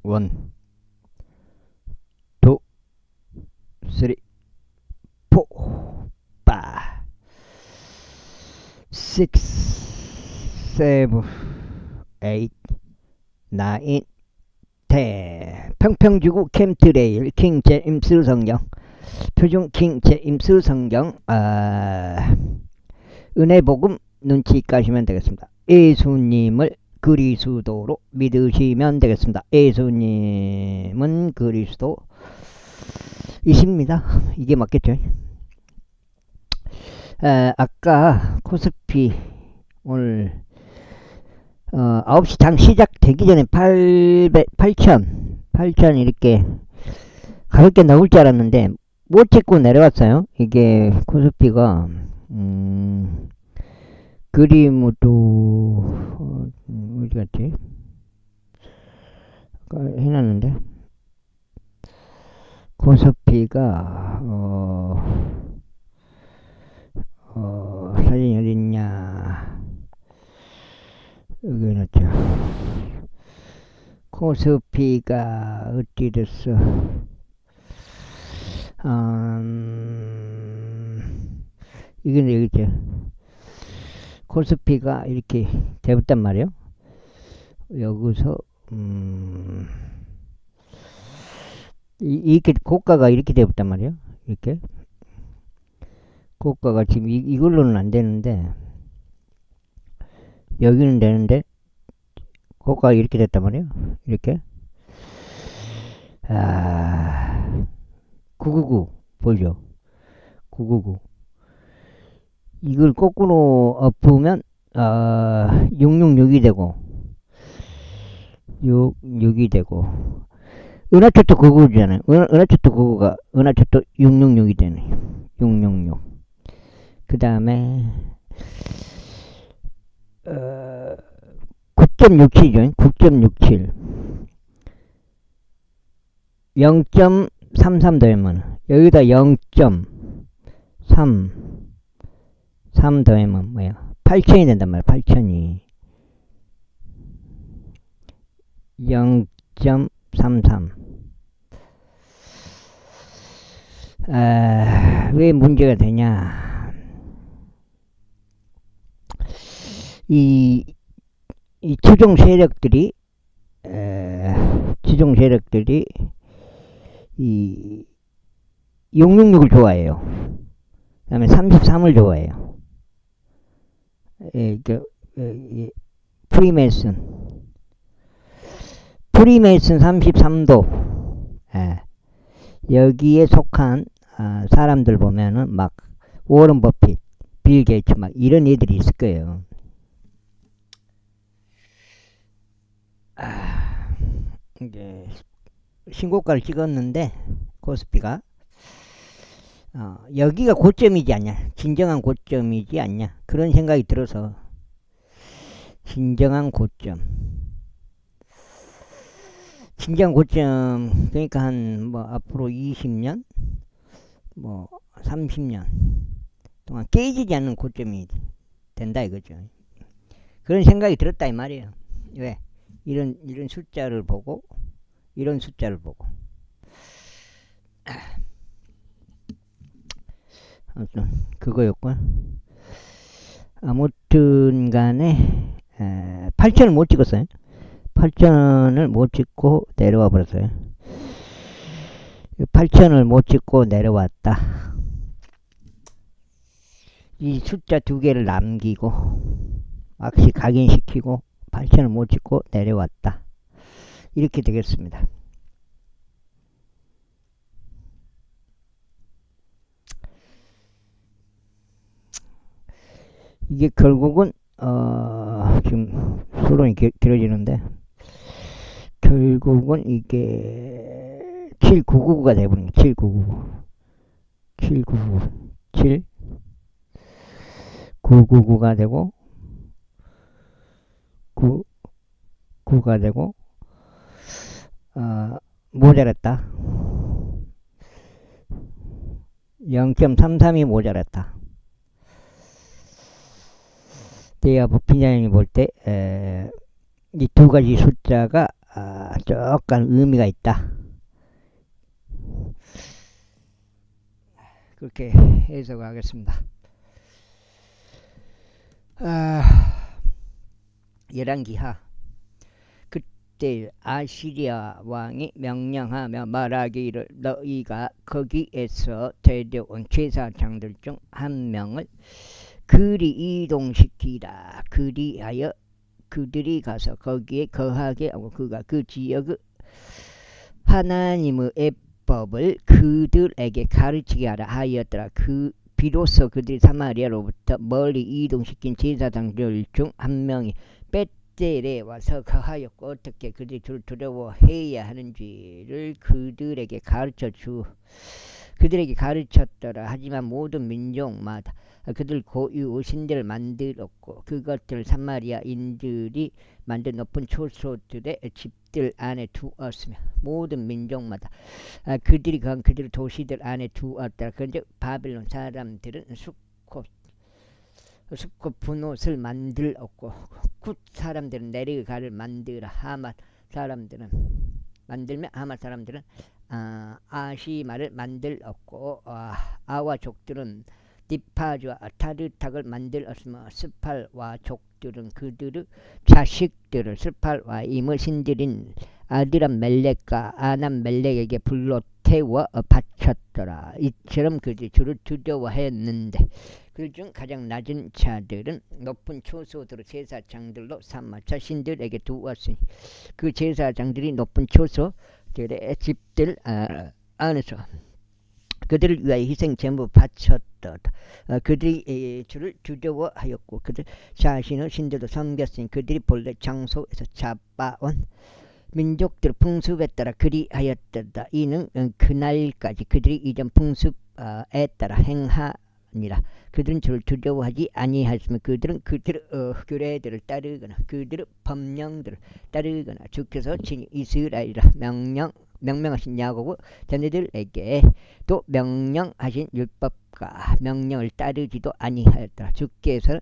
원, 투, 쓰리, 포, 빠, 식스, 세븐, 에잇, 나인, 텐. 평평지구 캠트레일 킹 제임스 성경, 표준 킹 제임스 성경, 은혜복음 눈치 까시면 되겠습니다. 예수님을 그리스도로 믿으시면 되겠습니다. 예수님은 그리스도이십니다. 이게 맞겠죠? 아까 코스피 오늘 9시 장 시작되기 전에 8,000 이렇게 가볍게 나올 줄 알았는데 못 찍고 내려왔어요. 이게 코스피가 그림도 어디 갔지? 아까 해놨는데 코스피가 사진이 어딨냐, 여기 해놨죠. 코스피가 어찌 됐어. 이게 여기 있죠. 코스피가 이렇게 되었단 말이에요. 여기서 이렇게 고가가 이렇게 되었단 말이에요. 이렇게 고가가 지금 이걸로는 안 되는데 여기는 되는데 고가가 이렇게 됐단 말이에요. 이렇게 999 보이죠? 999 이걸 거꾸로 엎으면 666이 되고 66이 되고 은하철도 999잖아요. 은하철도 999가 은하철도 666이 되네. 666. 그 다음에 9.67이죠. 9.67 0.33 더하면 여기다 0.3 더하면 뭐야? 8,000이 된단 말이야. 8,000이 0.33. 왜 문제가 되냐? 이 추종 세력들이 이 666을 좋아해요. 그 다음에 33을 좋아해요. 프리메이슨 33도 여기에 속한 사람들 보면은 막 워런 버핏, 빌 게이츠 막 이런 애들이 있을 거예요. 이제 신고가를 찍었는데 코스피가 여기가 고점이지 않냐, 진정한 고점이지 않냐, 그런 생각이 들어서. 진정한 고점 그러니까 한 뭐 앞으로 20년 뭐 30년 동안 깨지지 않는 고점이 된다 이거죠. 그런 생각이 들었다 이 말이에요. 왜? 이런 숫자를 보고 이런 숫자를 보고 아무튼 그거였고, 아무튼 간에 8,000을 못 찍었어요. 8,000을 못 찍고 내려와 버렸어요. 8,000을 못 찍고 내려왔다. 이 숫자 두 개를 남기고 악시 각인시키고 8,000을 못 찍고 내려왔다. 이렇게 되겠습니다. 이게 결국은 지금 소론이 길어지는데 결국은 이게 7999가 되버린 거예요. 999가 되고 9가 되고 모자랐다. 0.33이 모자랐다. 내가 부피자님이 볼 때 이 두 가지 숫자가 조금 의미가 있다. 그렇게 해석하겠습니다. 열왕기하. 그때 아시리아 왕이 명령하며 말하기를 너희가 거기에서 데려온 제사장들 중 한 명을 그리 이동시키라. 그리하여 그들이 가서 거기에 거하게 하고 그가 그 지역의 하나님의 법을 그들에게 가르치게 하라 하였더라. 비로소 그들이 사마리아로부터 멀리 이동시킨 제사장들 중 한 명이 벳델에 와서 거하였고 어떻게 그들이 주를 두려워해야 하는지를 그들에게 가르쳤더라. 하지만 모든 민족마다 그들 고유의 신들을 만들었고 그것들을 사마리아인들이 만든 높은 초소들의 집들 안에 두었으며 모든 민족마다 그들이 거한 그들의 도시들 안에 두었더라. 그런데 바빌론 사람들은 수컷 분옷을 만들었고 굿 사람들은 네르가를 만들어 하맛 사람들은 아시마를 만들었고 아와 족들은 디파즈와 타르탁을 만들었으며 스팔와 족들은 그들의 자식들을 스팔와 임의 신들인 아드람 멜렉과 아남 멜렉에게 불러 태워 바쳤더라. 이처럼 그들이 주를 두려워했는데 그 중 가장 낮은 자들은 높은 초소들을 제사장들로 삼아 자신들에게 두었으니 그 제사장들이 높은 초소들의 집들 안에서 그들을 위하여 희생 제물 바쳤다. 그들이 주를 두려워하였고 그들 자신의 신들도 섬겼으니 그들이 본래 장소에서 잡아온 민족들 풍습에 따라 그리하였다. 이는 그날까지 그들이 이전 풍습에 따라 행하니라. 그들은 주를 두려워하지 아니하였으며 그들은 그들의 규례들을 따르거나 그들의 법령들을 따르거나 주께서 친히 이스라엘이라 명령하신 야고보 자녀들에게 또 명령하신 율법과 명령을 따르지도 아니하였더라. 주께서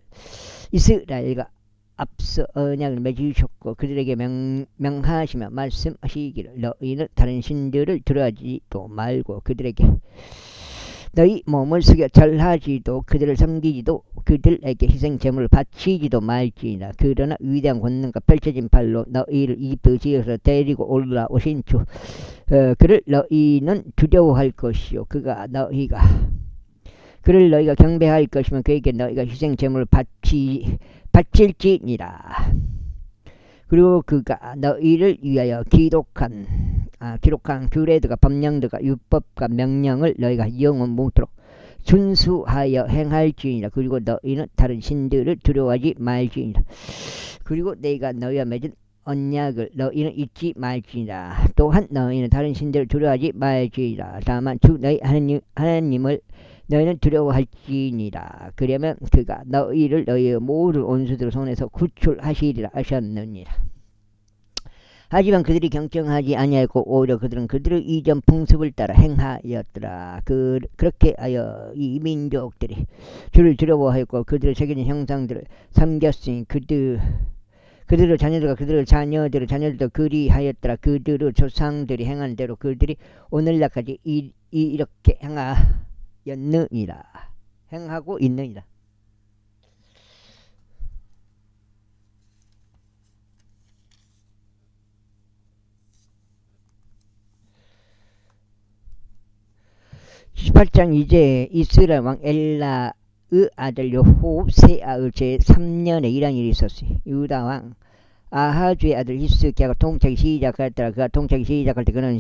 이스라엘과 앞서 언약을 맺으셨고 그들에게 명하시며 말씀하시기를 너희는 다른 신들을 두려워하지도 말고 그들에게 너희 몸을 숙여 절하지도 그들을 섬기지도 그들에게 희생 제물을 바치지도 말지니라. 그러나 위대한 권능과 펼쳐진 팔로 너희를 이집트 지에서 데리고 올라오신 주 그를 너희는 두려워할 것이요 그를 너희가 경배할 것이며 그에게 너희가 희생 제물을 바칠지니라. 그리고 그가 너희를 위하여 기록한 규례들과 법령들과 율법과 명령을 너희가 영원토록 준수하여 행할지니라. 그리고 너희는 다른 신들을 두려워하지 말지니라. 그리고 내가 너희와 맺은 언약을 너희는 잊지 말지니라. 또한 너희는 다른 신들을 두려워하지 말지니라. 다만 주 너희 하나님을 너희는 두려워할지니라. 그러면 그가 너희를 너희의 모든 원수들의 손에서 구출하시리라 하셨느니라. 하지만 그들이 경청하지 아니하였고 오히려 그들은 그들의 이전 풍습을 따라 행하였더라. 그렇게 하여 이 민족들이 주를 두려워하였고 그들의 새겨진 형상들을 섬겼으니 그들의 자녀들과 그들의 자녀들도 그리하였더라. 그들의 조상들이 행한 대로 그들이 오늘날까지 이렇게 행하고 있느니라. (18장) 이제 이스라엘 왕 엘라의 아들 여호세아의 제3년에 이러한 일이 있었으니 유다 왕 아하주의 아들 히스기야가 통치하기 시작하였더라. 그가 통치하기 시작할 때 그는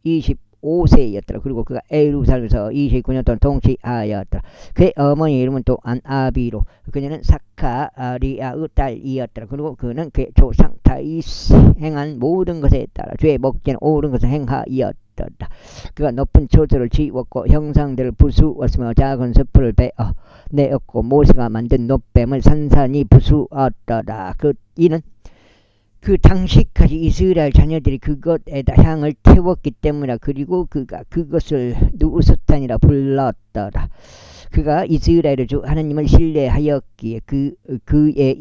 25세였더라. 그리고 그가 예루살렘에서 29년 동안 통치하였더라. 그의 어머니 이름은 또 안아비로 그녀는 사카리아의 딸이었더라. 그리고 그는 그의 조상 다윗이 행한 모든 것에 따라 죄의 목전에 옳은 것을 행하였더라. 그가 높은 초소를 지었고 형상들을 부수었으며 작은 숲을 베어내었고 모세가 만든 놋뱀을 산산히 부수었더라. 이는 그 당시까지 이스라엘 자녀들이 그것에다 향을 태웠기 때문이라. 그리고 그가 그것을 누우스탄이라 불렀더라. 그가 이스라엘의 주 하나님을 신뢰하였기에 그의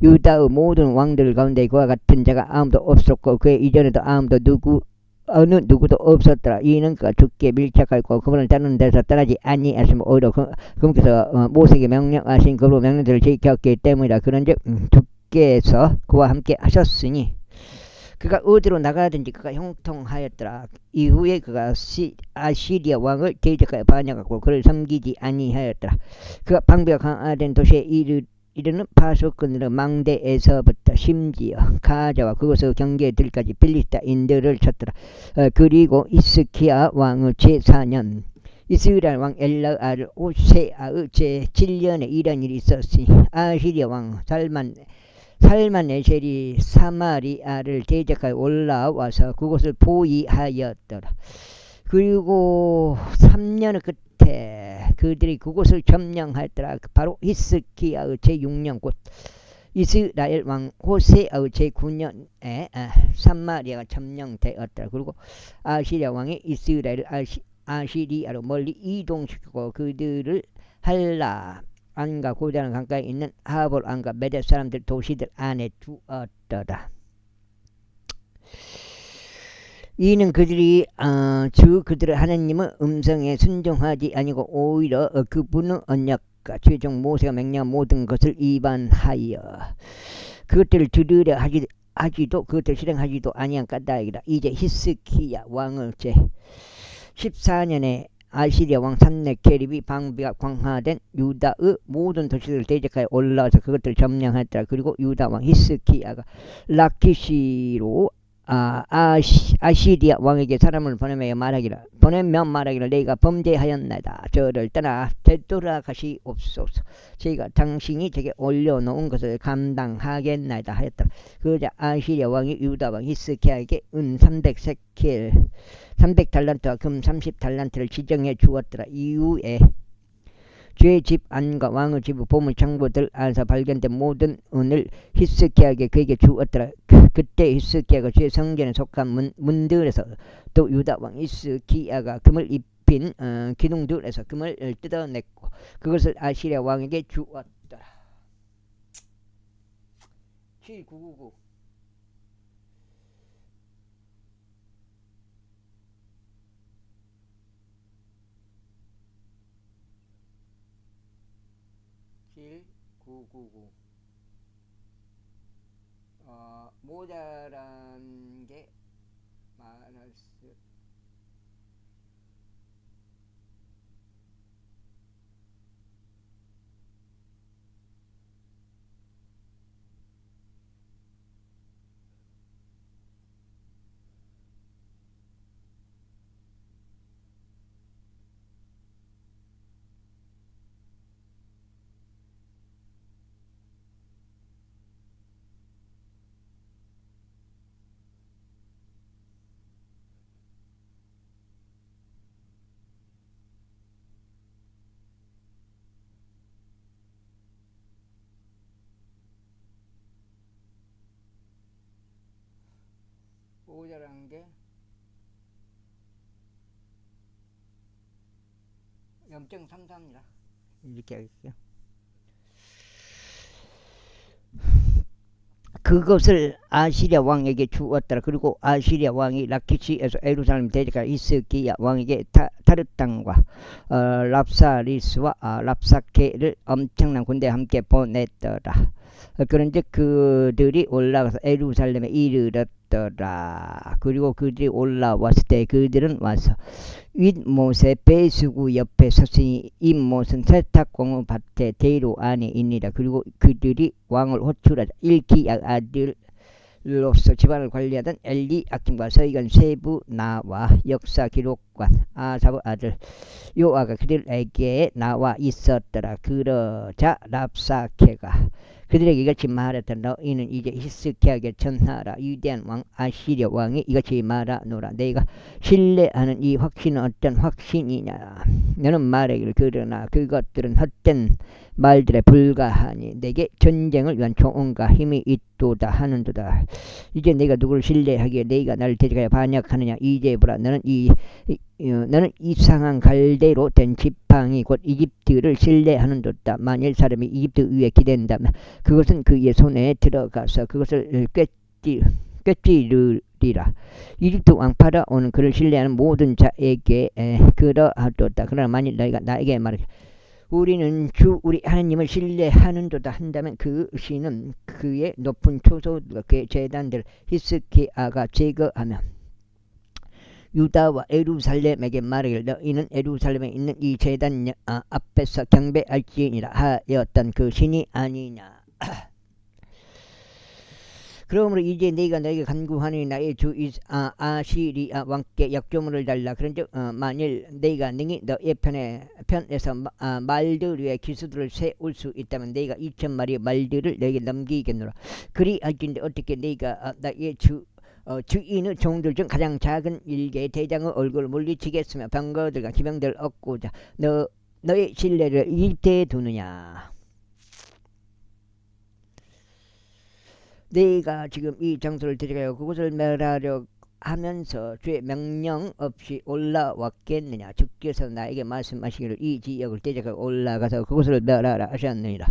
유다의 모든 왕들 가운데 그와 같은 자가 아무도 없었고 그의 이전에도 아무도 어느 누구도 없었더라. 이는 그가 죽게 밀착하고 그분을 다른 데서 떠나지 아니하시면 오히려 그분께서 모세에게 명령하신 그로 명령들을 지켰기 때문이라. 그런즉 주께서 그와 함께 하셨으니 그가 어디로 나가든지 그가 형통하였더라. 이후에 그가 아시리아 왕을 대적하여 반역하고 그를 섬기지 아니하였더라. 그가 방비가 강화된 도시에 이르는 파수꾼으로 망대에서부터 심지어 가자와 그곳의 경계들까지 빌리스타인들을 쳤더라. 그리고 히스기야 왕의 제4년 이스라엘 왕 엘라의 아들 호세아의 제7년에 이런 일이 있었으니 아시리아 왕 살만에셀이 사마리아를 대적하여 올라와서 그곳을 포위하였더라. 그리고 3년의 끝에 그들이 그곳을 점령하였더라. 바로 히스기야의 제6년 곧 이스라엘 왕 호세아의 제9년에 사마리아가 점령되었더라. 그리고 아시리아 왕이 이스라엘을 아시리아로 멀리 이동시키고 그들을 할라 안과 고자는 강가에 있는 하볼 안과 메대 사람들 도시들 안에 두었더라. 이는 그들이 그들의 하나님의 음성에 순종하지 아니고 오히려 그분의 언약과 최종 모세가 명령한 모든 것을 위반하여 그것들을 들으려 하지도 그것들을 실행하지도 아니한 까닭이라. 이제 히스기야 왕의 제 14년에 아시리아 왕 산네케립이 방비가 강화된 유다의 모든 도시들을 대적하여 올라와서 그것들을 점령했더라. 그리고 유다 왕 히스기야가 라키시로 아시리아 왕에게 사람을 보내며 말하기를 내가 범죄하였나이다. 저를 떠나 되돌아가시옵소서. 제가 당신이 제게 올려놓은 것을 감당하겠나이다 하였더라. 그러자 아시리아 왕이 유다 왕 히스기야에게 은 300세켈 300달란트와 금 30달란트를 지정해 주었더라. 이후에 주의 집 안과 왕의 집의 보물 창고들 안에서 발견된 모든 은을 히스기야에게 그에게 주었더라. 그때 히스기야가 주의 성전에 속한 문들에서 또 유다 왕 히스기야가 금을 입힌 기둥들에서 금을 뜯어냈고 그것을 아시리아 왕에게 주었더라. 7999 7999 모자란 게 많았어. 모자란 게 0.33입니다. 이렇게 하겠어요. 그것을 아시리아 왕에게 주었더라. 그리고 아시리아 왕이 라키시에서 예루살렘 대적하여 히스기야 왕에게 타르 땅과 랍사리스와 랍사케를 엄청난 군대와 함께 보냈더라. 그런즉 그들이 올라가서 예루살렘에 이르렀더라. 그리고 그들이 올라왔을 때 그들은 와서 윗못의 배수구 옆에 섰으니 윗못은 세탁공의 밭에 대로 안에 있니라. 그리고 그들이 왕을 호출하자 일기야 아들로서 집안을 관리하던 엘리야김과 서기관 세부 나와 역사 기록관 아삽의 아들 요아가 그들에게 나와 있었더라. 그러자 랍사케가 그들에게 이같이 말했다. 너희는 이제 히스기야에게 전하라. 위대한 왕 아시리아 왕이 이같이 말하노라. 내가 신뢰하는 이 확신은 어떤 확신이냐. 너는 말하기를 그러나 그것들은 헛된 말들에 불가하니 내게 전쟁을 위한 총언과 힘이 있도다 하는도다. 이제 내가 누구를 신뢰하기에 네가 나를 대적하여 반역하느냐. 이제 보라, 너는 너는 이상한 갈대로 된 지팡이 곧 이집트를 신뢰하는도다. 만일 사람이 이집트 위에 기댄다면 그것은 그의 손에 들어가서 그것을 꿰찌르리라. 이집트 왕 파라오는 그를 신뢰하는 모든 자에게 그러하도다. 그러나 만일 너희가 나에게 말하기를 우리는 주 우리 하나님을 신뢰하는도다 한다면 그 신은 그의 높은 초소들과 그의 제단들을 히스기야가 제거하며 유다와 예루살렘에게 말하기를 너희는 예루살렘에 있는 이 제단 앞에서 경배할지니라 하였던 그 신이 아니냐. 그러므로 이제 네가 너에게 간구하니 나의 주 아시리아 왕께 약조물을 달라. 그런즉 만일 네가 능히 너의 편에서 말들 위에 기수들을 세울 수 있다면 네가 2,000마리의 말들을 너에게 넘기겠노라. 그리하긴데 어떻게 네가 나의 주인의 종들 중 가장 작은 일개의 대장의 얼굴을 물리치겠으며 병거들과 기병들을 얻고자 너의 신뢰를 이집트에 두느냐. 내가 지금 이 장소를 데려가요 그곳을 멸하려 하면서 주의 명령 없이 올라왔겠느냐. 주께서 나에게 말씀하시기를 이 지역을 데려가 올라가서 그곳을 멸하라 하셨느니라.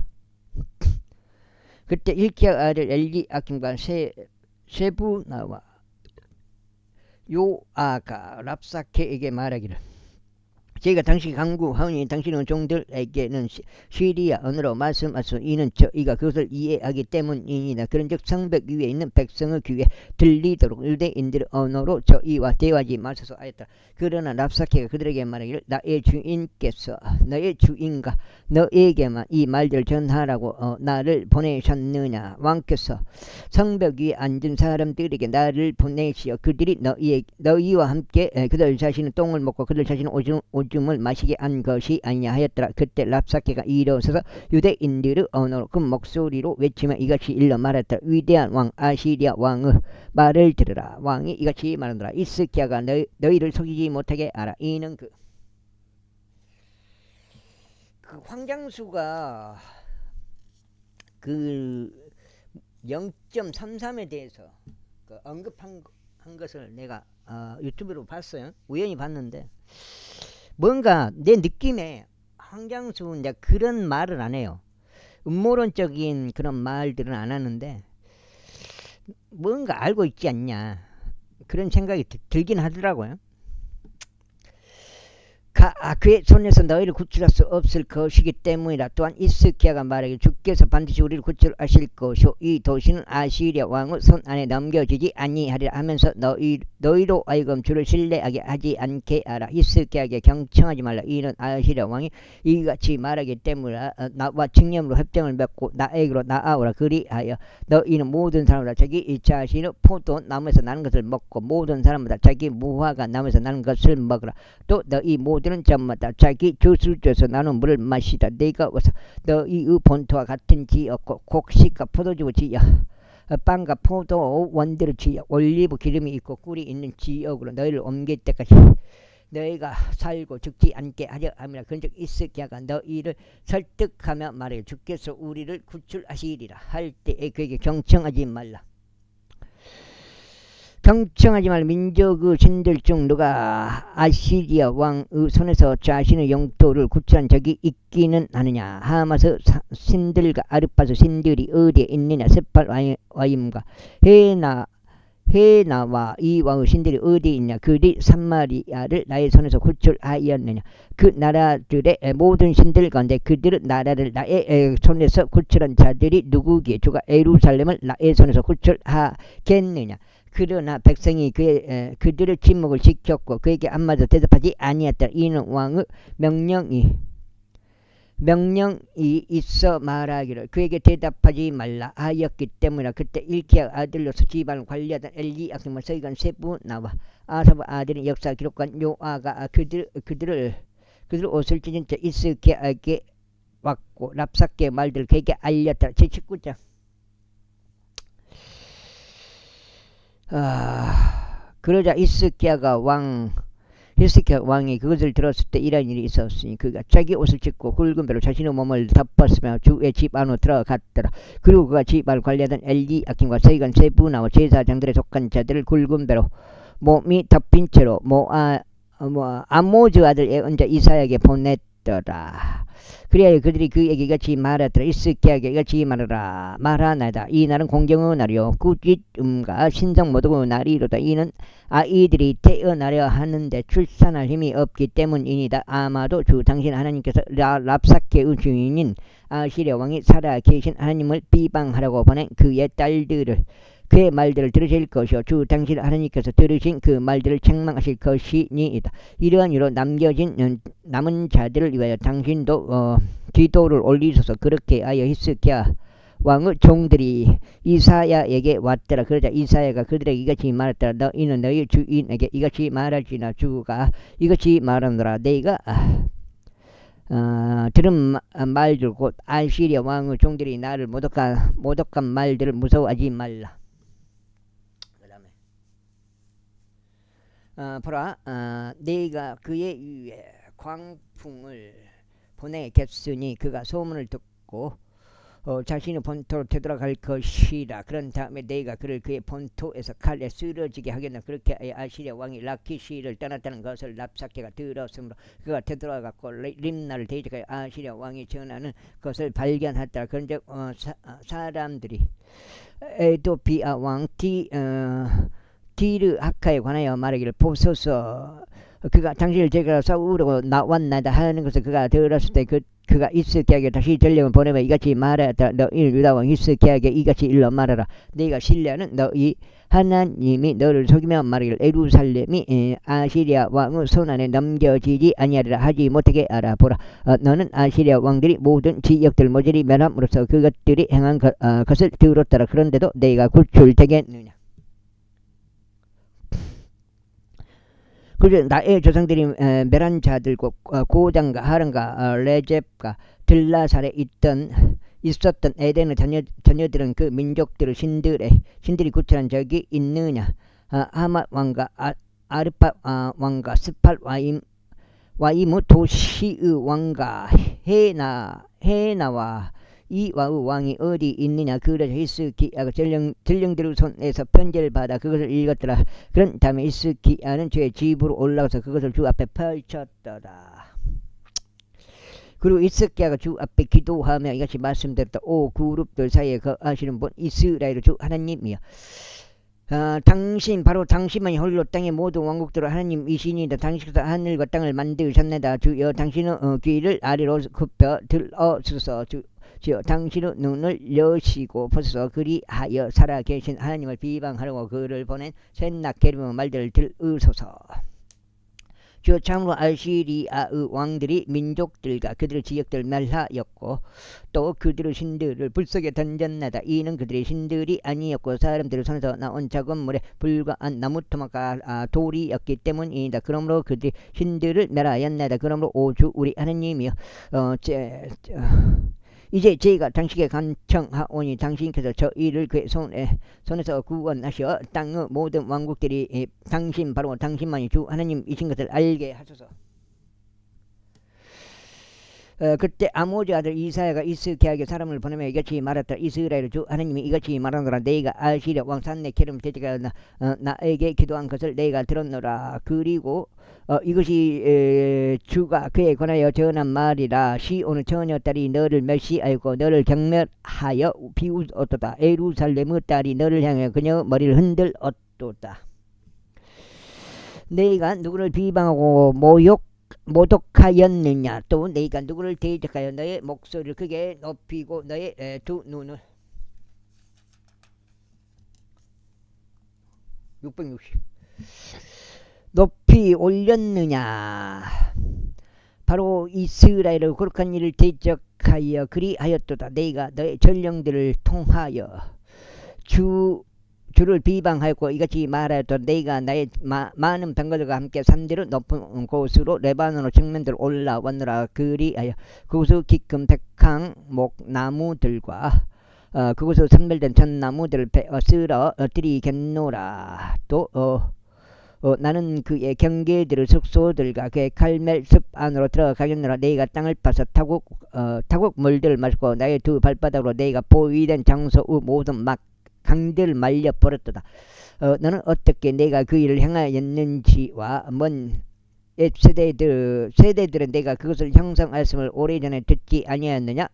그때 hilki야 아들 엘리야김과 세부나와 요아가 랍사케에게 말하기를 저희가 당신이 간구하오니 당신의 종들에게는 시리아 언어로 말씀하소. 이는 저희가 그것을 이해하기 때문이니라. 그런즉 성벽 위에 있는 백성의 귀에 들리도록 유대인들의 언어로 저희와 대화하지 마소서 하였다. 그러나 랍사케가 그들에게 말하기를 나의 주인께서 너의 주인과 너에게만 이 말들을 전하라고 나를 보내셨느냐. 왕께서 성벽 위에 앉은 사람들에게 나를 보내시어 그들이 너희와 함께 그들 자신의 똥을 먹고 그들 자신의 오줌을 마시게 한 것이 아니냐 하였더라. 그때 랍사케가 일어서서 유대인들의 언어로 그 목소리로 외치며 이같이 일러 말했더라. 위대한 왕 아시리아 왕의 말을 들으라. 왕이 이같이 말하노라. 히스기야가 너희를 속이지 못하게 하라. 이는 그 황장수가 그 0.33에 대해서 언급한 것을 내가 유튜브로 봤어요. 우연히 봤는데 뭔가 내 느낌에 황장수는 이제 그런 말을 안 해요. 음모론적인 그런 말들은 안 하는데 뭔가 알고 있지 않냐 그런 생각이 들긴 하더라고요. 그의 손에서 너희를 구출할 수 없을 것이기 때문이라. 또한 히스기야가 말하기를 주께서 반드시 우리를 구출하실 것이요 이 도시는 아시리아 왕의 손 안에 넘겨지지 아니하리라 하면서 너희로 하여금 주를 신뢰하게 하지 않게 하라. 히스기야에게 경청하지 말라. 이는 아시리아 왕이 이같이 말하기 때문이라. 나와 칙념으로 협정을 맺고 나에게로 나아오라. 그리하여 너희는 모든 사람마다 자기 자신의 포도나무에서 나는 것을 먹고 모든 사람마다 자기 무화과 나무에서 나는 것을 먹으라. 또 너희 모두는 저마다 자기 저수지에서 나는 물을 마시다. 내가 와서 너희의 본토와 같은 지역고 곡식과 포도주 지역 빵과 포도 원대로 지역 올리브 기름이 있고 꿀이 있는 지역으로 너희를 옮길 때까지 너희가 살고 죽지 않게 하려 함이라. 그런즉 히스기야가 너희를 설득하며 말해 주께서 우리를 구출하시리라 할 때에 그에게 경청하지 말라. 경청하지 말 민족의 신들 중 누가 아시리아 왕의 손에서 자신의 영토를 구출한 적이 있기는 하느냐. 하마스 신들과 아르파스 신들이 어디에 있느냐. 세팔와임과 헤나와 이 왕의 신들이 어디에 있냐. 그들이 삼마리아를 나의 손에서 구출하였느냐. 그 나라들의 모든 신들 가운데 그들의 나라를 나의 손에서 구출한 자들이 누구기에 주가 예루살렘을 나의 손에서 구출하겠느냐. 그러나 백성이 그들의 침묵을 지켰고 그에게 한마디도 대답하지 아니했다. 이는 왕의 명령이 있어 말하기를 그에게 대답하지 말라 하였기 때문이라. 그때 hilki야 아들로서 집안을 관리하던 엘리야김과 서기관 세부나와 아사프 아들인 역사 기록관 요아가 그들을 옷을 찢은 채 히스기야에게 왔고 랍사케의 말들을 그에게 알렸다. 제19장. 그러자 히스기야가 왕 히스기야 왕이 그것을 들었을 때 이런 일이 있었으니 그가 자기 옷을 찢고 굵은 배로 자신의 몸을 덮었으며 주의 집 안으로 들어갔더라. 그리고 그가 집 안을 관리하던 엘리야kim과 세관 세분하와 제사장들에 속한 자들을 굵은 배로 몸이 덮인 채로 아모즈 아들 예언자 이사야에게 보냈더라. 그리하여 그들이 그에게 이같이 말하더라. 히스기야에게 이같이 말하나이다. 이 날은 공경의 날이요 꾸짖음과 신성 모독의 날이로다. 이는 아이들이 태어나려 하는데 출산할 힘이 없기 때문이니다. 아마도 주 당신 하나님께서 랍사케의 주인인 아시리아 왕이 살아 계신 하나님을 비방하라고 보낸 그의 딸들을 그의 말들을 들으실 것이요 주 당신 하나님께서 들으신 그 말들을 책망하실 것이니이다. 이러한 이유로 남은 자들을 위하여 당신도 기도를 올리소서. 그렇게 하여 히스기야 왕의 종들이 이사야에게 왔더라. 그러자 이사야가 그들에게 이같이 말했더라. 너희는 너희 주인에게 이같이 말할지나 주가 이같이 말하노라. 너희가 들은 말들 곧 아시리아 왕의 종들이 나를 모독한 말들을 무서워하지 말라. 보라, 네가 그의 위에 광풍을 보내겠으니 그가 소문을 듣고 자신의 본토로 되돌아갈 것이라. 그런 다음에 네가 그를 그의 본토에서 칼에 쓰러지게 하겠나. 그렇게 아시리아 왕이 라키시를 떠났다는 것을 랍사케가 들었으므로 그가 되돌아갔고 림나를 대적하여 아시리아 왕이 전하는 것을 발견하였다. 그런즉 사람들이 에도피아 왕 디르 하카에 관하여 말하기를 보소서. 그가 당신을 제가 싸우려고 나왔나이다 하는 것을 그가 들었을 때 그가 히스기야에게 다시 전령을 보내며 이같이 말하였다. 너희 유다왕 히스기야에게 이같이 일러 말하라. 네가 신뢰하는 너희 하나님이 너를 속이며 말하기를 예루살렘이 아시리아 왕의 손안에 넘겨지지 아니하리라 하지 못하게 알아보라. 너는 아시리아 왕들이 모든 지역들 모조리 멸함으로써 그것들이 행한 것을 들었더라. 그런데도 네가 구출되겠느냐. 그래서 나의 조상들이 멸한 자들과 고장과 하란과 레잽과 들라살에 있었던 에덴의 자녀들은 그 민족들의 신들이 구출한 적이 있느냐. 하맛 왕과 아르팟 왕과 스팔 와이무 도시의 왕과 헤나와 이와의 왕이 어디 있느냐. 그러자 히스기야가 전령들의 손에서 편지를 받아 그것을 읽었더라. 그런 다음에 히스기야는 주의 집으로 올라가서 그것을 주 앞에 펼쳤더라. 그리고 히스기야가 주 앞에 기도하며 이같이 말씀드렸다. 오 그룹들 사이에 거하시는 분 이스라엘의 주 하나님이여, 바로 당신만이 홀로 땅의 모든 왕국들을 하나님이시니이다. 당신께서 하늘과 땅을 만드셨나이다. 주여 당신의 귀를 아래로 굽혀 들어주소서. 주여 당신의 눈을 여시고 보소서. 그리하여 살아계신 하나님을 비방하려고 그를 보낸 센나케립의 말들을 들으소서. 주여 참으로 아시리아의 왕들이 민족들과 그들의 지역들을 멸하였고 또 그들의 신들을 불속에 던졌나이다. 이는 그들의 신들이 아니었고 사람들의 손에서 나온 작업물에 불과한 나무토막과 돌이었기 때문이다. 그러므로 그들이 신들을 멸하였나이다. 그러므로 오주 우리 하나님이여, 이제 저희가 당신께 간청하오니 당신께서 저희를 그의 손에서 구원하셔 땅의 모든 왕국들이 바로 당신만이 주 하나님이신 것을 알게 하소서. 그때 아모즈 아들 이사야가 히스기야에게 사람을 보내며 이같이 말했다. 이스라엘 주 하나님이 이같이 말하노라. 네가 아시리아 왕 산네케립을 대적하여 나에게 기도한 것을 네가 들었노라. 그리고 이것이 주가 그에 관하여 전한 말이라. 시온의 처녀딸이 너를 멸시하였고 너를 경멸하여 비웃었도다. 예루살렘의 딸이 너를 향하여 그녀의 머리를 흔들었도다. 네가 누구를 비방하고 모독하였느냐. 또 네가 누구를 대적하여 너의 목소리를 크게 높이고 너의 두 눈을 660 높이 올렸느냐. 바로 이스라엘의 거룩한 일을 대적하여 그리하였도다. 네가 너의 전령들을 통하여 주를 비방하였고 이같이 말하였다. 네가 나의 많은 병거들과 함께 산대로 높은 곳으로 레바논의 측면들로 올라왔노라. 그리하여 그곳의 깊은 백향 목나무들과 그곳에 선별된 전나무들을 베어 쓸어 엎드리겠노라. 또 나는 그의 경계들의 숙소들과 그의 갈멜 숲 안으로 들어가겠노라. 내가 땅을 파서 타국 물들을 마시고 나의 두 발바닥으로 내가 보이된 장소의 모든 막 강들을 말려 버렸도다. 너는 어떻게 내가 그 일을 행하였는지와 먼 옛 세대들은 내가 그것을 형성하였음을 오래전에 듣지 아니하였느냐.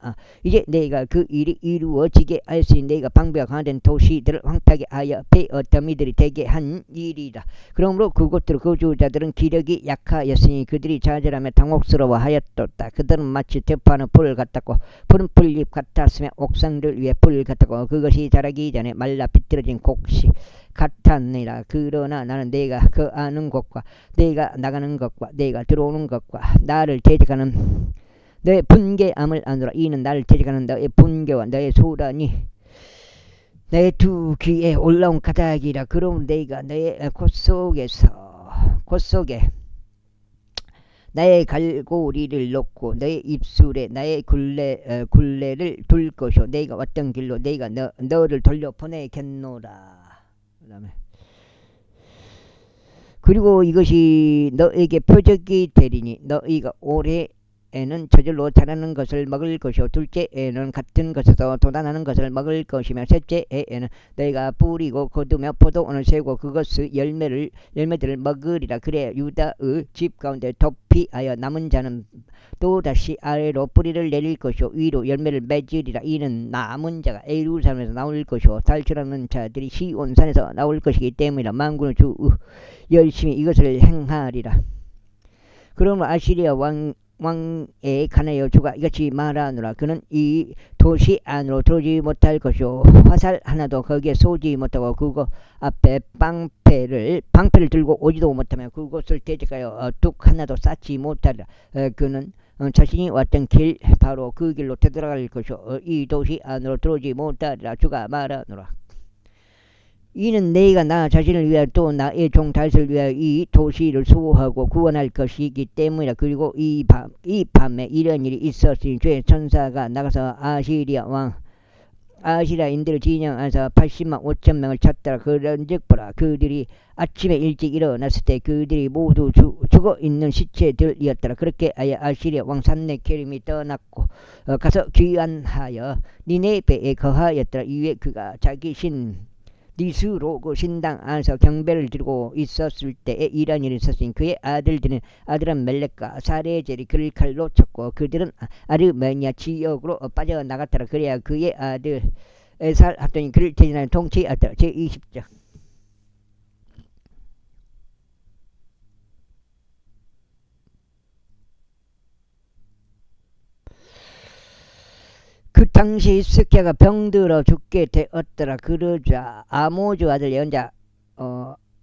이제 내가 그 일이 이루어지게 하였으니 내가 방비가 강화된 도시들을 황폐하게 하여 폐허 더미들이 되게 한 일이다. 그러므로 그곳들 거주자들은 기력이 약하였으니 그들이 좌절하며 당혹스러워하였도다. 그들은 마치 대포하는 불 같았고 푸른 풀잎 같았으며 옥상들 위에 불 같았고 그것이 자라기 전에 말라 비틀어진 곡식 같았느니라. 그러나 나는 내가 거하는 곳과 내가 나가는 것과 내가 들어오는 것과 나를 대적하는 너의 분개함을 아노라. 이는 나를 대적하는 너의 분개와 너의 소란이 내 두 귀에 올라온 가닥이라. 그러므로 내가 너의 콧 속에 나의 갈고리를 놓고 너의 입술에 나의 굴레를 둘 것이요 내가 왔던 길로 내가 너를 돌려 보내겠노라. 그다음에 그리고 이것이 너에게 표적이 되리니 너희가 올해에는 저절로 자라는 것을 먹을 것이요 둘째에는 같은 것에서 돋아나는 것을 먹을 것이며 셋째에는 너희가 뿌리고 거두며 포도원을 세우고 그것의 열매들을 먹으리라. 그래 유다의 집 가운데 도피하여 남은 자는 또다시 아래로 뿌리를 내릴 것이요 위로 열매를 맺으리라. 이는 남은 자가 예루살렘에서 나올 것이요 탈출하는 자들이 시온산에서 나올 것이기 때문이라. 만군의 주 열심히 이것을 행하리라. 그러므로 아시리아 왕에 관하여 주가 이같이 말하노라. 그는 이 도시 안으로 들어오지 못할 것이요 화살 하나도 거기에 쏘지 못하고 그곳 앞에 방패를 들고 오지도 못하며 그곳을 대적하여 뚝 하나도 쌓지 못하리라. 그는 자신이 왔던 길 바로 그 길로 되돌아갈 것이요 이 도시 안으로 들어오지 못하리라. 주가 말하노라. 이는 내가 나 자신을 위하여 또 나의 종 다윗을 위하여 이 도시를 수호하고 구원할 것이기 때문이라. 그리고 이 밤에 이런 일이 있었으니 주의 천사가 나가서 아시라인들을 진영하여서 80만 5천 명을 쳤더라. 그런즉 보라 그들이 아침에 일찍 일어났을 때 그들이 모두 죽어있는 시체들이었더라. 그렇게 하여 아시리아 왕 산네케림이 떠났고 가서 귀환하여 니네베에 거하였더라. 이후에 그가 자기 니스로 그 신당 안에서 경배를 드리고 있었을 때에 이런 일이 있었으니 그의 아들은 멜렉과 사레젤이 그를 칼로 쳤고 그들은 아르메니아 지역으로 빠져나갔더라. 그래야 그의 아들 에살 하더니 그를 대신하여 통치하더라. 제20장 그 당시 히스기야가 병들어 죽게 되었더라. 그러자 아모즈 아들 연자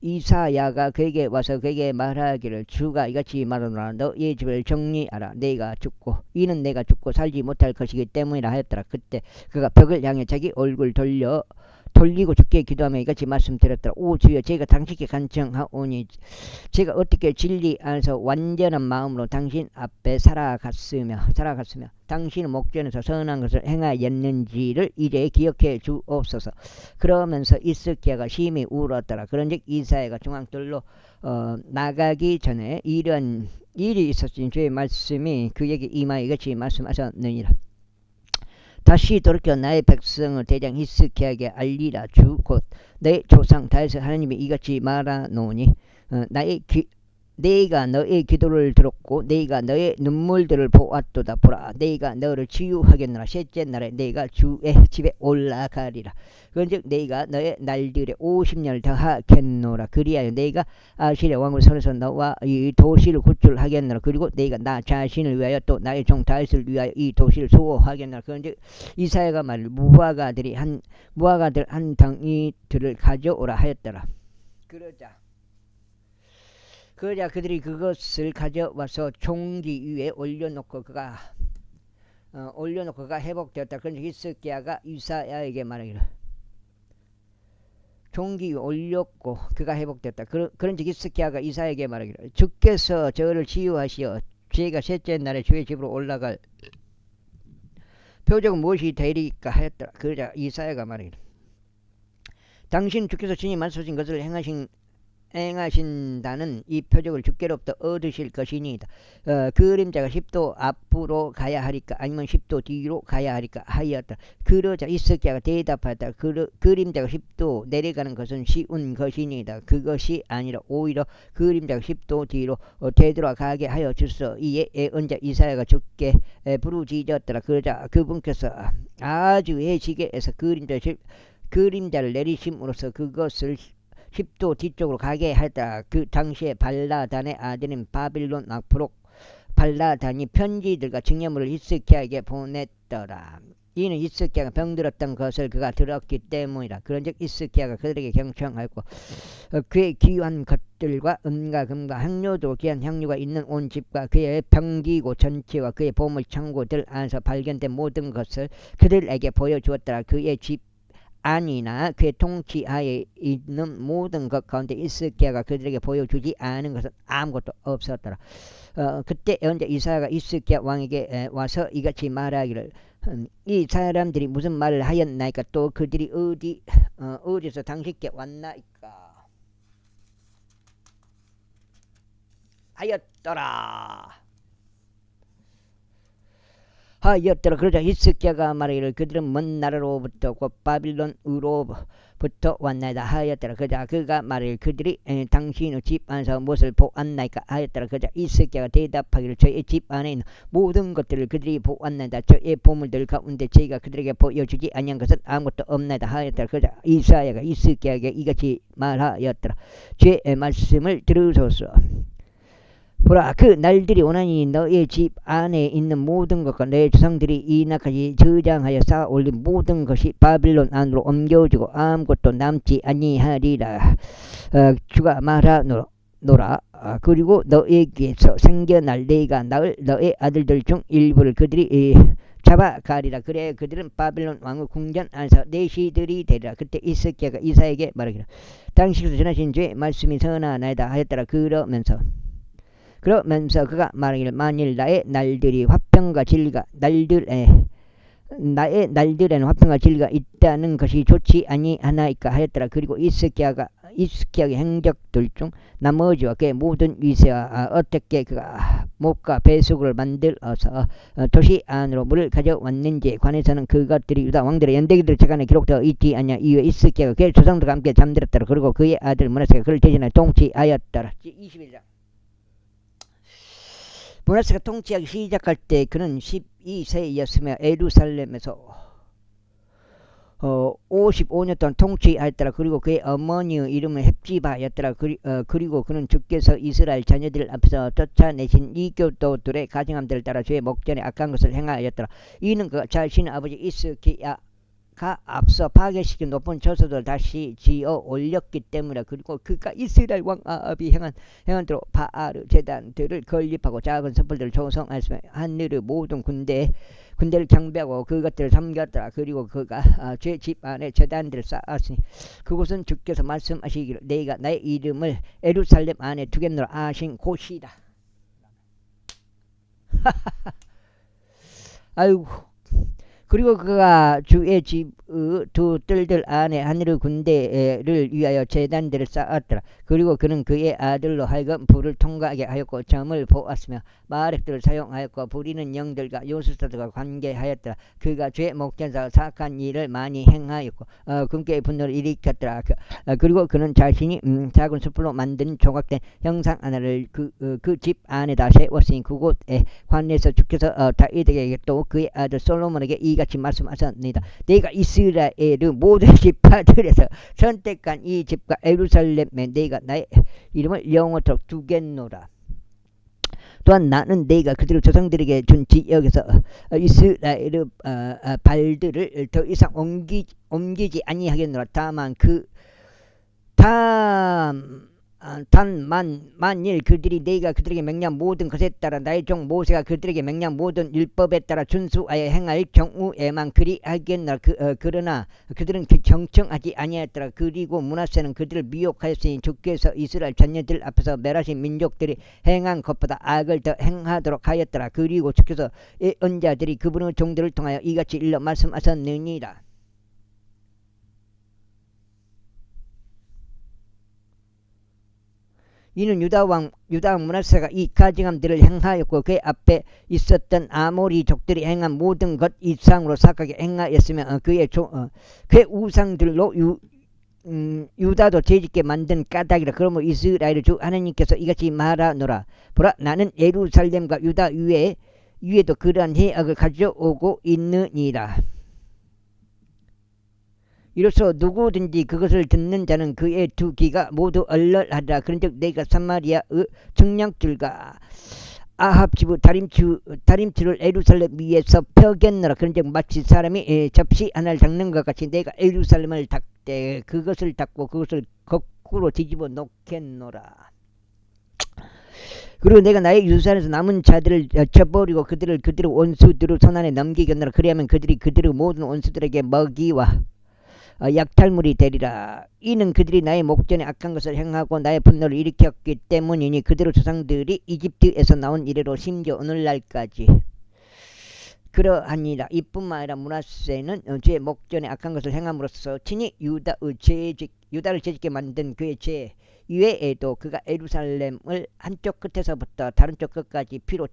이사야가 그에게 와서 그에게 말하기를 주가 이같이 말하노라. 너의 집을 정리하라. 이는 내가 죽고 살지 못할 것이기 때문이라 하였더라. 그때 그가 벽을 향해 자기 얼굴 돌리고 주께 기도하며 이같이 말씀드렸더라. 오 주여 제가 당신께 간청하오니 제가 어떻게 진리 안에서 완전한 마음으로 당신 앞에 살아갔으며 당신의 목전에서 선한 것을 행하였는지를 이제 기억해 주옵소서. 그러면서 히스기야가 심히 울었더라. 그런즉 이사야가 중앙들로 나가기 전에 이런 일이 있었으니 주의 말씀이 그에게 임하여 이같이 말씀하셨느니라. 다시 돌이켜 나의 백성을 대장 히스기야에게 알리라. 주 곧 내 조상 다윗의 하나님이 이같이 말하노니 내가 너의 기도를 들었고 내가 너의 눈물들을 보았도다. 보라 내가 너를 치유하겠노라. 셋째 날에 내가 주의 집에 올라가리라. 그런즉 내가 너의 날들에 50년을 더하겠노라. 그리하여 내가 아시리아 왕을 손에서 너와 이 도시를 구출하겠노라. 그리고 내가 나 자신을 위하여 또 나의 종 다윗을 위하여 이 도시를 수호하겠노라. 그런즉 이사야가 말을 무화과들 한 덩이들을 가져오라 하였더라. 그러자 그들이 그것을 가져와서 종기 위에 올려놓고 그가 회복되었다. 그런데 히스기야가 이사야에게 말하기를 종기 위에 올렸고 그가 회복됐다. 그런즉 히스기야가 이사야에게 말하기를 주께서 저를 치유하시어 제가 셋째 날에 주의 집으로 올라갈 표적은 무엇이 되리까 하였더라. 그러자 이사야가 말하기를 당신 주께서 친히 말씀하신 것을 행하신다는 이 표적을 주께로부터 얻으실 것이니이다. 그림자가 10도 앞으로 가야 하리까 아니면 10도 뒤로 가야 하리까 하였다. 그러자 이스기야가 대답하였다. 그림자가 10도 내려가는 것은 쉬운 것이니이다. 그것이 아니라 오히려 그림자가 10도 뒤로 되돌아가게 하여 주소. 이에 예언자 이사야가 주께 부르짖었더라. 그러자 그분께서 아주 예지게에서 그림자를 내리심으로써 그것을 10도 뒤쪽으로 가게 하였다. 그 당시에 발라단의 아들인 바빌론 앞으로 발라단이 편지들과 증여물을 히스기야에게 보냈더라. 이는 히스기야가 병들었던 것을 그가 들었기 때문이라. 그런즉 히스기야가 그들에게 경청하였고 그의 귀한 것들과 은과 금과 향료도 귀한 향료가 있는 온 집과 그의 병기고 전체와 그의 보물 창고들 안에서 발견된 모든 것을 그들에게 보여주었더라. 그의 집 안이나 그의 통치하에 있는 모든 것 가운데 히스기야가 그들에게 보여주지 않은 것은 아무것도 없었더라. 그때 언제 이사야가 히스기야 왕에게 와서 이같이 말하기를 이 사람들이 무슨 말을 하였나이까? 또 그들이 어디서 당신께 왔나이까? 하였더라. 그러자 히스기야가 말하기를 그들은 먼 나라로부터 곧 바빌론으로부터 왔나이다 하였더라. 그러자 그가 말하기를 그들이 당신의 집 안에서 무엇을 보았나이까 하였더라. 그러자 히스기야가 대답하기를 저의 집 안에 있는 모든 것들을 그들이 보았나이다. 저의 보물들 가운데 저희가 그들에게 보여주지 아니한 것은 아무것도 없나이다 하였더라. 그러자 이사야가 히스기야에게 이같이 말하였더라. 주의 말씀을 들으소서. 보라, 그 날들이 오나니 너의 집 안에 있는 모든 것과 내 조상들이 이날까지 저장하여 쌓아 올린 모든 것이 바빌론 안으로 옮겨지고 아무것도 남지 아니하리라. 주가 말하노라. 그리고 너에게서 생겨날 내가 낳을 너의 아들들 중 일부를 그들이 잡아가리라. 그래 그들은 바빌론 왕의 궁전 안에서 내 시들이 되리라. 그때 히스기야가 이사야에게 말하기를 당신께서 전하신 주의 말씀이 선하나이다 하였더라. 그러면서 그가 말하기를 만일 나의 날들이 화평과 진리가 나의 날들에는 화평과 진리가 있다는 것이 좋지 아니하나이까 하였더라. 그리고 히스기야의 행적들 중 나머지와 그의 모든 위세와 어떻게 그가 목과 배수구를 만들어서 도시 안으로 물을 가져왔는지에 관해서는 그것들이 유다 왕들의 연대기들 책안에 기록되어 있지 않냐. 이후에 히스기야가 그의 조상들과 함께 잠들었더라. 그리고 그의 아들 므낫세가 그를 대신하여 통치하였더라. 21장. 므낫세가 통치하기 시작할 때 그는 12세였으며 예루살렘에서 55년 동안 통치하였더라. 그리고 그의 어머니의 이름은 헵지바였더라. 그리고 그는 주께서 이스라엘 자녀들 앞에서 쫓아내신 이교도들의 가증함들을 따라 주의 목전에 악한 것을 행하였더라. 이는 그 자신의 아버지 히스기야가 앞서 파괴시킨 높은 저수들을 다시 지어 올렸기 때문이라. 그리고 그가 이스라엘 왕 아합이 행한 대로 바알 제단들을 건립하고 작은 섣불들을 조성하였으며 하늘의 모든 군대를 경배하고 그것들을 섬겼더라. 그리고 그가 제 집 안에 제단들을 쌓았으니 그곳은 주께서 말씀하시기를 내가 나의 이름을 예루살렘 안에 두겠노라 하신 곳이다. 아이고. 그리고 그가 주의 집의 두 뜰들 안에 하늘의 군대를 위하여 제단들을 쌓았더라. 그리고 그는 그의 아들로 하여금 불을 통과하게 하였고 점을 보았으며 마렉들을 사용하였고 부리는 영들과 요술사들과 관계하였더라. 그가 죄 목전에서 사악한 일을 많이 행하였고 금괴의 분노를 일으켰더라. 그리고 그는 자신이 작은 숯불로 만든 조각된 형상 하나를 그 집 안에다 세웠으니 그곳에 관내에서 주께서 다윗에게 또 그의 아들 솔로몬에게 이같이 말씀하셨습니다. 내가 이스라엘의 모든 지파들에서 선택한 이 집과 예루살렘에 내가 나의 이름을 영원토록 두겠노라. 또한 나는 내가 그들의 조상들에게 준 지역에서 이스라엘의 발들을 더 이상 옮기지 아니하겠노라. 다만 만일 그들이 내가 그들에게 명령 모든 것에 따라 나의 종 모세가 그들에게 명령 모든 율법에 따라 준수하여 행할 경우에만 그리하겠노라. 그러나 그들은 경청하지 아니하였더라. 그리고 므낫세는 그들을 미혹하였으니 주께서 이스라엘 자녀들 앞에서 멸하신 민족들이 행한 것보다 악을 더 행하도록 하였더라. 그리고 주께서 예언자들이 그분의 종들을 통하여 이같이 일러 말씀하셨느니라. 이는 유다왕 므낫세가 이 가증함들을 행하였고 그의 앞에 있었던 아모리족들이 행한 모든 것 이상으로 사악하게 행하였으며 그의 우상들로 유다도 죄짓게 만든 까닭이라. 그러므로 이스라엘 주 하나님께서 이같이 말하노라. 보라, 나는 예루살렘과 유다 위에도 그러한 해악을 가져오고 있느니라. 이로써 누구든지 그것을 듣는 자는 그의 두 귀가 모두 얼얼하리라. 그런즉 내가 사마리아의 청량줄과 아합 집의 다림줄을 예루살렘 위에서 펴겠노라. 그런즉 마치 사람이 접시 하나를 닦는 것 같이 내가 예루살렘을 닦되 그것을 닦고 그것을 거꾸로 뒤집어 놓겠노라. 그리고 내가 나의 유산에서 남은 자들을 쳐버리고 그들의 원수들의 손안에 넘기겠노라. 그리하면 그들이 그들의 모든 원수들에게 먹이와 약탈물이 되리라. 이는 그들이 나의 목전에 악한 것을 행하고 나의 분노를 일으켰기 때문이니 그들의 조상들이 이집트에서 나온 이래로 심지어 오늘날까지 그러하니라. 이뿐만 아니라 므낫세는 제 목전에 악한 것을 행함으로써 친히 유다를 죄짓게 만든 그의 죄 이외에도 그가 예루살렘을 한쪽 끝에서부터 다른 쪽 끝까지 피로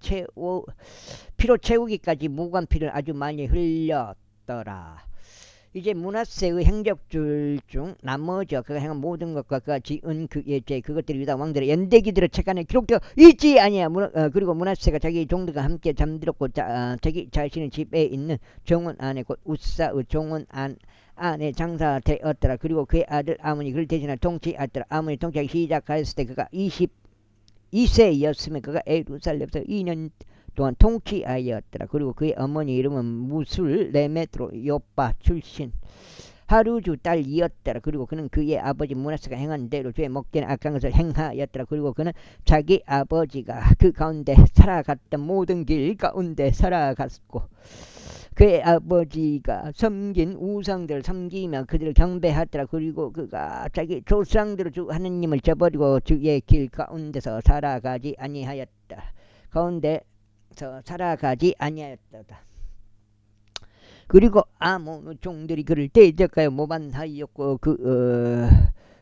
채우기까지 무고한 피를 아주 많이 흘렸더라. 이제 므낫세의 행적줄 중 나머지 그가 행한 모든 것과 그가 지은 그의 죄 그것들이 유다 왕들의 연대기들의 책 안에 기록되어 있지 아니야. 그리고 므낫세가 자기 종들과 함께 잠들었고 자기 자신의 집에 있는 정원 안에 곧 우사의 정원 안에 장사되었더라. 그리고 그의 아들 아몬이 그를 대신하여 통치하였더라. 아몬이 통치하기 시작하였을 때 그가 22세였으며 그가 예루살렘에서 2년 동안 통치하였더라. 그리고 그의 어머니 이름은 무술레메트로 요빠 출신 하루주 딸이었더라. 그리고 그는 그의 아버지 므낫세가 행한 대로 죄 먹기는 악한 것을 행하였더라. 그리고 그는 자기 아버지가 그 가운데 살아갔던 모든 길 가운데 살아갔고 그의 아버지가 섬긴 우상들을 섬기며 그들을 경배하더라. 그리고 그가 자기 조상들을 주 하느님을 저버리고 주의 길 가운데서 살아가지 아니하였다. 살아가지 아니하였다. 그리고 아몬 종들이 그를 대적하여 모반하였고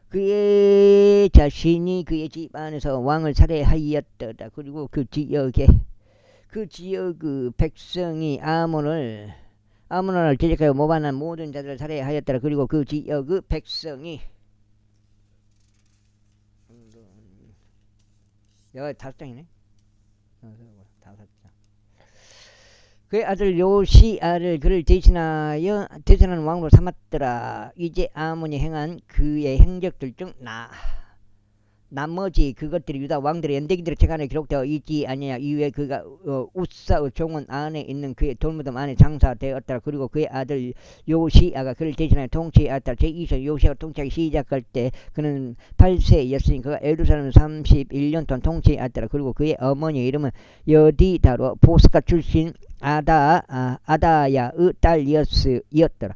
그의 자신이 그의 집안에서 왕을 살해하였다. 그리고 그 지역 백성이 아몬을 대적하여 모반한 모든 자들을 살해하였다. 그리고 그 지역의 백성이 여기 5장이네. 5장. 그의 아들 요시아를 그를 대신하는 왕으로 삼았더라. 이제 아몬이 행한 그의 행적들 중 나머지 그것들이 유다 왕들의 연대기들의 책 안에 기록되어 있지 아니냐. 이후에 그가 우사의 종원 안에 있는 그의 돌무덤 안에 장사되었더라. 그리고 그의 아들 요시아가 그를 대신하여 통치하였더라. 제2세 요시아가 통치하기 시작할 때 그는 8세였으니 그가 예루살렘을 31년 동안 통치하였더라. 그리고 그의 어머니 이름은 여디다로 보스가 출신 아다야의 딸이었더라.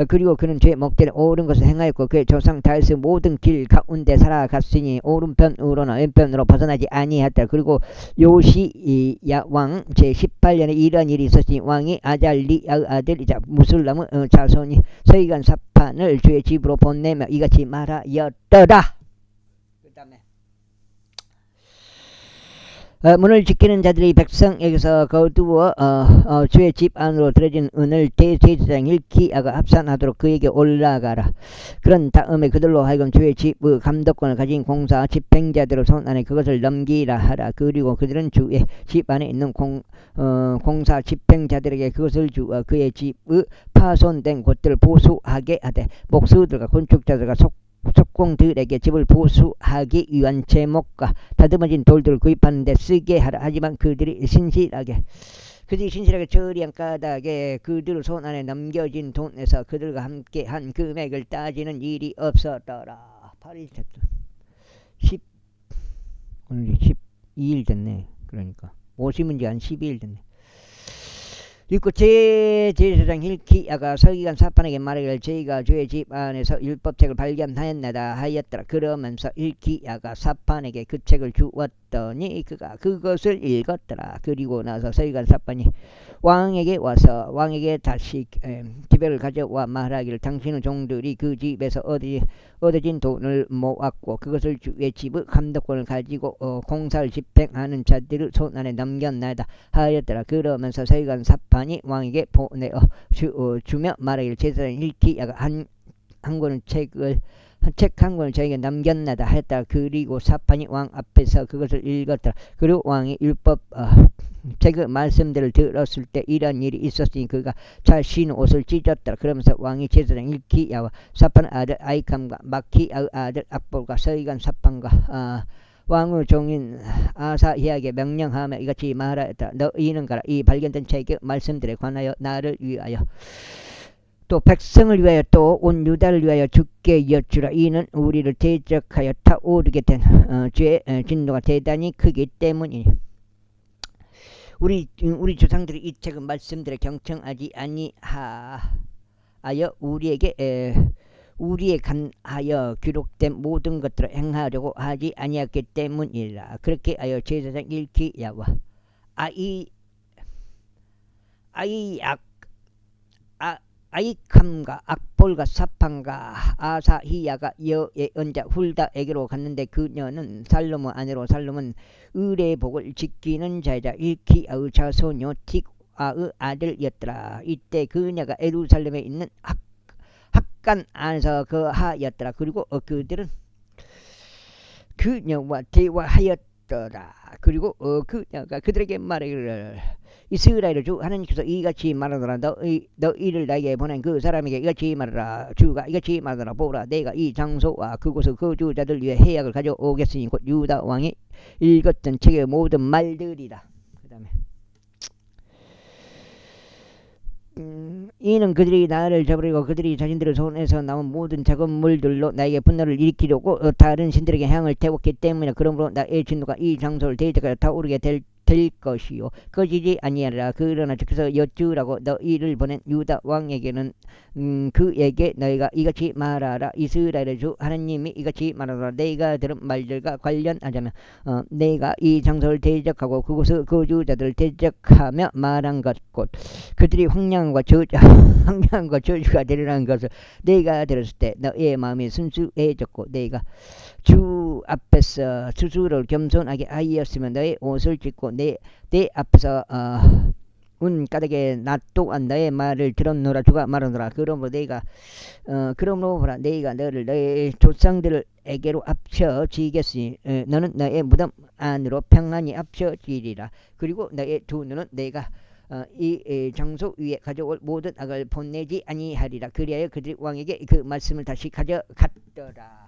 그리고 그는 죄 먹되 옳은 것을 행하였고 그의 조상 다윗의 모든 길 가운데 살아갔으니 오른편으로나 왼편으로 벗어나지 아니하였더라. 그리고 요시야 왕 제18년에 이런 일이 있었으니 왕이 아잘리아의 아들이자 무술람의 자손이 서기관 사판을 주의 집으로 보내며 이같이 말하였더라. 그 다음에 문을 지키는 자들이 백성에게서 거두어 주의 집 안으로 들어진 은을 대제사장 hilki야가 합산하도록 그에게 올라가라. 그런 다음에 그들로 하여금 주의 집의 감독권을 가진 공사 집행자들의 손 안에 그것을 넘기라 하라. 그리고 그들은 주의 집 안에 있는 공사 집행자들에게 그것을 주어 그의 집의 파손된 곳들을 보수하게 하되 목수들과 건축자들과 속공들에게 집을 보수하기 위한 제목과 다듬어진 돌들을 구입하는 데 쓰게 하라. 하지만 그들이 신실하게 처리한 까닭에 그들 손 안에 넘겨진 돈에서 그들과 함께 한 금액을 따지는 일이 없었더라. 8일 오늘 12일 됐네. 그러니까 오심은 지 한 12일 됐네. 그리고 제사장 hilki야가 서기관 사판에게 말하기를 저희가 주의 집 안에서 율법책을 발견하였나다 하였더라. 그러면서 hilki야가 사판에게 그 책을 주었더니 그가 그것을 읽었더라. 그리고 나서 서기관 사판이 왕에게 와서 왕에게 다시 기별을 가져와 말하기를 당신의 종들이 그 집에서 얻어진 돈을 모았고 그것을 주의 집의 감독권을 가지고 공사를 집행하는 자들의 손 안에 넘겼나이다 하였더라. 그러면서 서기관 사판이 왕에게 보내어 주며 말하기를 제사장 hilki야가 한 권의 책을 책 한 권을 저에게 남겼나다 하였다. 그리고 사판이 왕 앞에서 그것을 읽었더라. 그리고 왕이 율법 책의 말씀들을 들었을 때 이런 일이 있었으니 그가 자신의 옷을 찢었더라. 그러면서 왕이 제사장 hilki야와 사판의 아들 아이캄과 마키아의 아들 악볼과 서기관 사판과 왕의 종인 아사히야에게 명령하며 이같이 말하였다. 너희는 가라. 이 발견된 책의 말씀들에 관하여 나를 위하여 또 백성을 위하여 또 온 유다를 위하여 죽게 여쭈라. 이는 우리를 대적하여 타오르게 된 죄의 진노가 대단히 크기 때문이니 우리 조상들이 이 책의 말씀들에 경청하지 아니하여 우리에 간하여 기록된 모든 것들을 행하려고 하지 아니했기 때문이라. 그렇게 하여 제사장 hilki야와 아이캄과 악볼과 사판과 아사히야가 여의 언자 훌다에게로 갔는데 그녀는 살로몬 아내로 살로몬 의례의 복을 지키는 자이자 hilki야의 자손요 틱와의 아들이었더라. 이때 그녀가 예루살렘에 있는 학간 안에서 거하였더라. 그리고 그들은 그녀와 대화하였더라. 그리고 그녀가 그들에게 말하기를 이스라엘의 주 하나님께서 이같이 말하노라. 너희를 나에게 보낸 그 사람에게 이같이 말하라. 주가 이같이 말하노라. 보라, 내가 이 장소와 그곳의 거주자들 위해 해악을 가져오겠으니 곧 유다 왕이 읽었던 책의 모든 말들이라. 그 다음에 이는 그들이 나를 저버리고 그들이 자신들의 손에서 나온 모든 작은 물들로 나에게 분노를 일으키려고 다른 신들에게 향을 태웠기 때문에 그러므로 나의 진노가 이 장소를 대적하여 타오르게 될 것이요 꺼지지 아니하리라. 그러나 주께서 여쭈라고 너희를 보낸 유다 왕에게는 그에게 너희가 이같이 말하라. 이스라엘의 주 하나님이 이같이 말하노라. 내가 들은 말들과 관련하자면 내가 이 장소를 대적하고 그곳의 거주자들을 대적하며 말한 것 곧 그들이 황량과 저주가 되리라는 것을 내가 들었을 때 너의 마음이 순수해졌고 내가 주 앞에서 스스로를 겸손하게 하였으면 너의 옷을 찢고 내 앞에서 운 까닭에 나 또한 너의 말을 들었노라. 주가 말하노라. 그러므로 보라, 내가 너를 너의 조상들에게로 합쳐지겠으니 너는 너의 무덤 안으로 평안히 합쳐지리라. 그리고 너의 두 눈은 내가 이 장소 위에 가져올 모든 악을 보내지 아니하리라. 그리하여 그들이 왕에게 그 말씀을 다시 가져갔더라.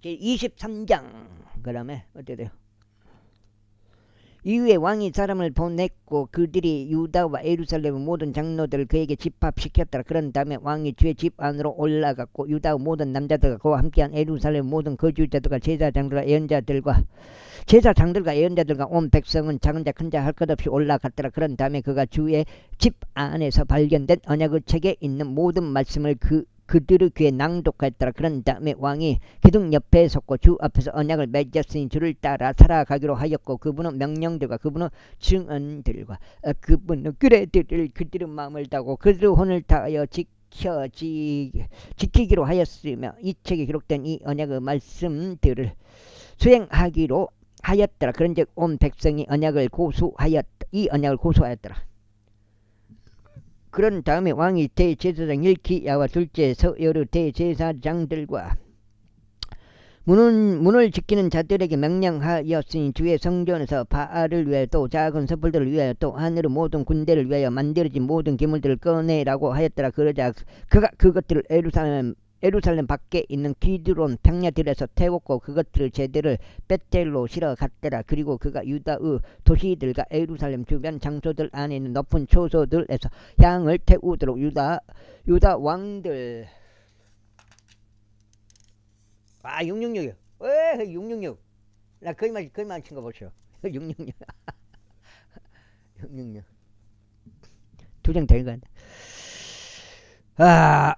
23장 그 다음에 어떻게 돼요? 이후에 왕이 사람을 보냈고 그들이 유다와 예루살렘의 모든 장로들을 그에게 집합시켰더라. 그런 다음에 왕이 주의 집 안으로 올라갔고 유다의 모든 남자들과 그와 함께한 예루살렘 모든 거주자들과 제사장들과 예언자들과 온 백성은 작은 자 큰 자 할 것 없이 올라갔더라. 그런 다음에 그가 주의 집 안에서 발견된 언약의 책에 있는 모든 말씀을 그들의 귀에 낭독하였더라. 그런 다음에 왕이 기둥 옆에 섰고 주 앞에서 언약을 맺었으니 주를 따라 살아가기로 하였고 그분은 명령들과 그분은 증언들과 그분은 그들의 마음을 다하고 그들의 혼을 다하여 지키기로 하였으며 이 책에 기록된 이 언약의 말씀들을 수행하기로 하였더라. 그런즉 온 백성이 이 언약을 고수하였더라. 그런 다음에 왕이 대제사장 hilki야와 둘째 여러 대제사장들과 문을 지키는 자들에게 명령하였으니 주의 성전에서 바알을 위하여 또 작은 섣불들을 위하여 또 하늘의 모든 군대를 위하여 만들어진 모든 기물들을 꺼내라고 하였더라. 그러자 그가 그것들을 예루살렘 밖에 있는 기드론 평야들에서 태웠고 그것들의 제대를 베텔로 실어 갔더라. 그리고 그가 유다의 도시들과 예루살렘 주변 장소들 안에 있는 높은 초소들에서 향을 태우도록 유다 왕들 666이요. 왜 666? 나 거짓말 친 거 보시오. 666. 666. 투쟁될 거다.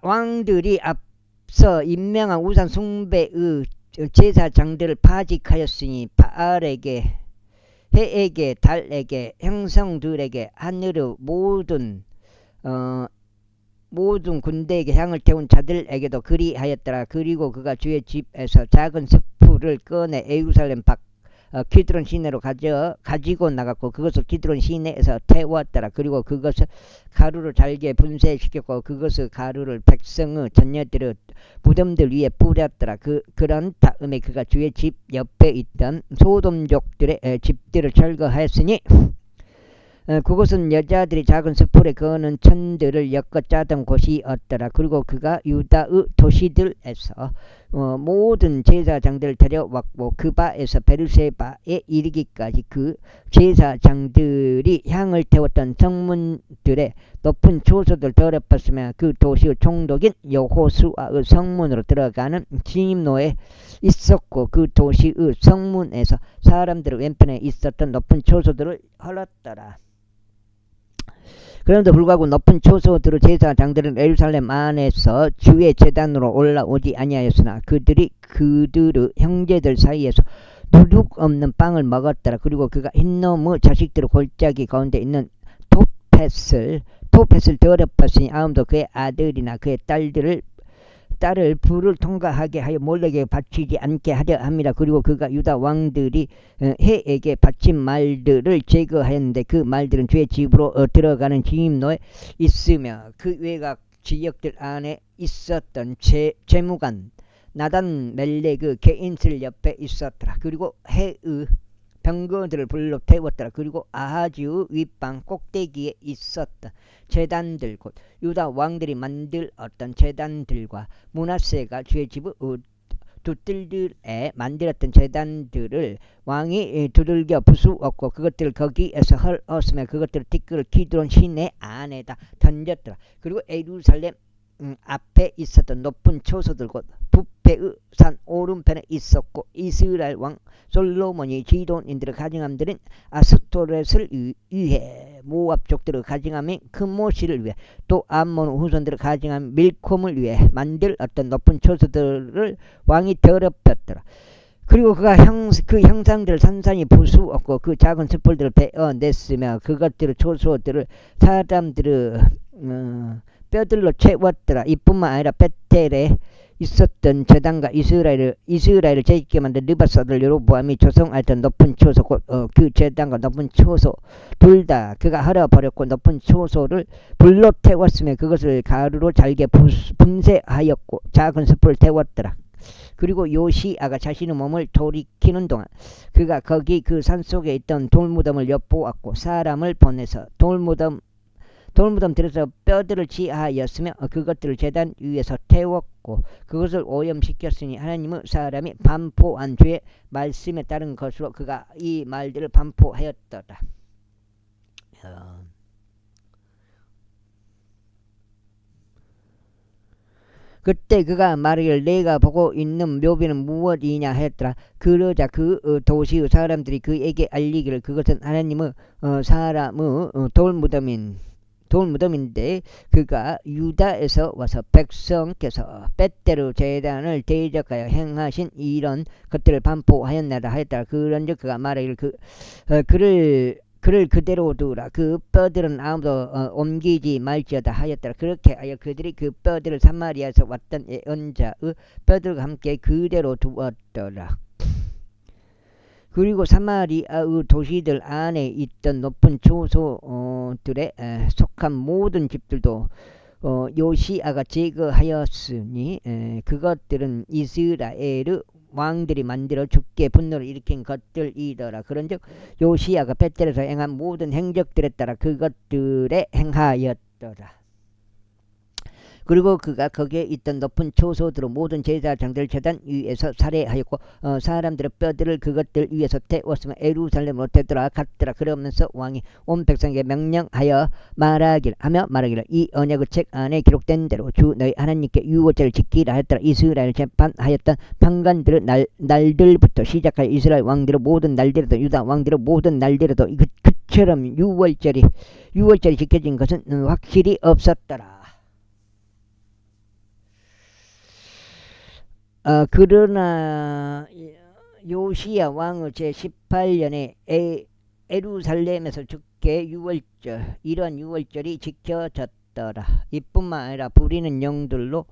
왕들이 앞서 임명한 우상 숭배의 제사장들을 파직하였으니 바알에게, 해에게, 달에게, 행성들에게, 하늘의 모든 군대에게 향을 태운 자들에게도 그리하였더라. 그리고 그가 주의 집에서 작은 숯불을 꺼내 예루살렘 밖 기드론 시내로 가지고 나갔고 그것을 기드론 시내에서 태웠더라. 그리고 그것을 가루로 잘게 분쇄시켰고 그것을 가루를 백성의 자녀들의 무덤들 위에 뿌렸더라. 그런 다음에 그가 주의 집 옆에 있던 소돔족들의 집들을 철거하였으니 그곳은 여자들이 작은 숯불에 거는 천들을 엮어 짜던 곳이었더라. 그리고 그가 유다의 도시들에서 모든 제사장들을 데려왔고 그바에서 베르세바에 이르기까지 그 제사장들이 향을 태웠던 성문들의 높은 초소들 더럽혔으며 그 도시의 총독인 여호수아의 성문으로 들어가는 진입로에 있었고 그 도시의 성문에서 사람들의 왼편에 있었던 높은 초소들을 헐었더라. 그럼에도 불구하고 높은 초소들의 제사장들은 예루살렘 안에서 주의 제단으로 올라오지 아니하였으나 그들의 형제들 사이에서 누룩 없는 빵을 먹었더라. 그리고 그가 흰놈의 자식들의 골짜기 가운데 있는 토펫을 더럽혔으니 아무도 그의 아들이나 그의 딸을 불을 통과하게 하여 몰래에게 바치지 않게 하려 합니다. 그리고 그가 유다 왕들이 해에게 바친 말들을 제거하였는데 그 말들은 주의 집으로 들어가는 진입로에 있으며 그 외곽 지역들 안에 있었던 재무관 나단 멜렉의 개인들 옆에 있었더라. 그리고 해의 병거들을 불로 태웠더라. 그리고 아하지의 윗방 꼭대기에 있었던 제단들 곧 유다 왕들이 만들었던 제단들과 므낫세가 주의 집의 두 뜰들에 만들었던 제단들을 왕이 두들겨 부수었고 그것들을 거기에서 헐었으며 그것들을 티끌을 기드론 시내 안에다 던졌더라. 그리고 예루살렘 앞에 있었던 높은 초소들 곧 부패의 산 오른편에 있었고 이스라엘 왕 솔로몬이 지돈인들의 가증함들인 아스토렛을 위해 모압족들의 가증함인 크모시를 위해 또 암몬 후손들의 가증함 밀콤을 위해 만들었던 높은 초소들을 왕이 더럽혔더라. 그리고 그가 그 형상들을 산산히 부수었고 그 작은 숯불들을 베어냈으며 그것들의 초소들을 사람들의 뼈들로 채웠더라. 이뿐만 아니라 베텔에 있었던 제단과 이스라엘을 재짓게 만든 느바사들 여로보암이 조성하였던 높은 초소 그 제단과 높은 초소 둘 다 그가 헐어버렸고 높은 초소를 불로 태웠으며 그것을 가루로 잘게 분쇄하였고 작은 숯불을 태웠더라. 그리고 요시아가 자신의 몸을 돌이키는 동안 그가 거기 그 산속에 있던 돌무덤을 엿보았고 사람을 보내서 돌무덤 들에서 뼈들을 취하였으며 그것들을 제단 위에서 태웠고 그것을 오염시켰으니 하나님의 사람이 반포한 주의 말씀에 따른 것으로 그가 이 말들을 반포하였더라. 그때 그가 말하기를 내가 보고 있는 묘비는 무엇이냐 하였더라. 그러자 그 도시의 사람들이 그에게 알리기를 그것은 하나님의 사람의 돌무덤인데 그가 유다에서 와서 백성께서 벳대로 제단을 대적하여 행하신 이런 것들을 반포하였나다 하였더라. 그런즉 그가 말하기를 그를 그대로 두라. 그 뼈들은 아무도 옮기지 말지어다 하였더라. 그렇게 하여 그들이 그 뼈들을 사마리아에서 왔던 예언자의 뼈들과 함께 그대로 두었더라. 그리고 사마리아의 도시들 안에 있던 높은 초소들에 속한 모든 집들도 요시아가 제거하였으니 그것들은 이스라엘의 왕들이 만들어 죽게 분노를 일으킨 것들이더라. 그런즉 요시아가 벳텔에서 행한 모든 행적들에 따라 그것들에 행하였더라. 그리고 그가 거기에 있던 높은 초소들로 모든 제사장들 제단 위에서 살해하였고 사람들의 뼈들을 그것들 위에서 태웠으며 예루살렘으로 되돌아갔더라. 그러면서 왕이 온 백성에게 명령하여 말하기를 이 언약의 책 안에 기록된 대로 주 너희 하나님께 유월절을 지키라 하였더라. 이스라엘을 재판하였던 판관들의 날들부터 시작하여 이스라엘 왕들의 모든 날들에도 유다 왕들의 모든 날들에도 이처럼 6월절이 지켜진 것은 확실히 없었더라. 그러나 요시야 왕의 제18년에 예루살렘에서 죽게 6월절, 이런 6월절이 지켜졌더라. 이뿐만 아니라 부리는 영들로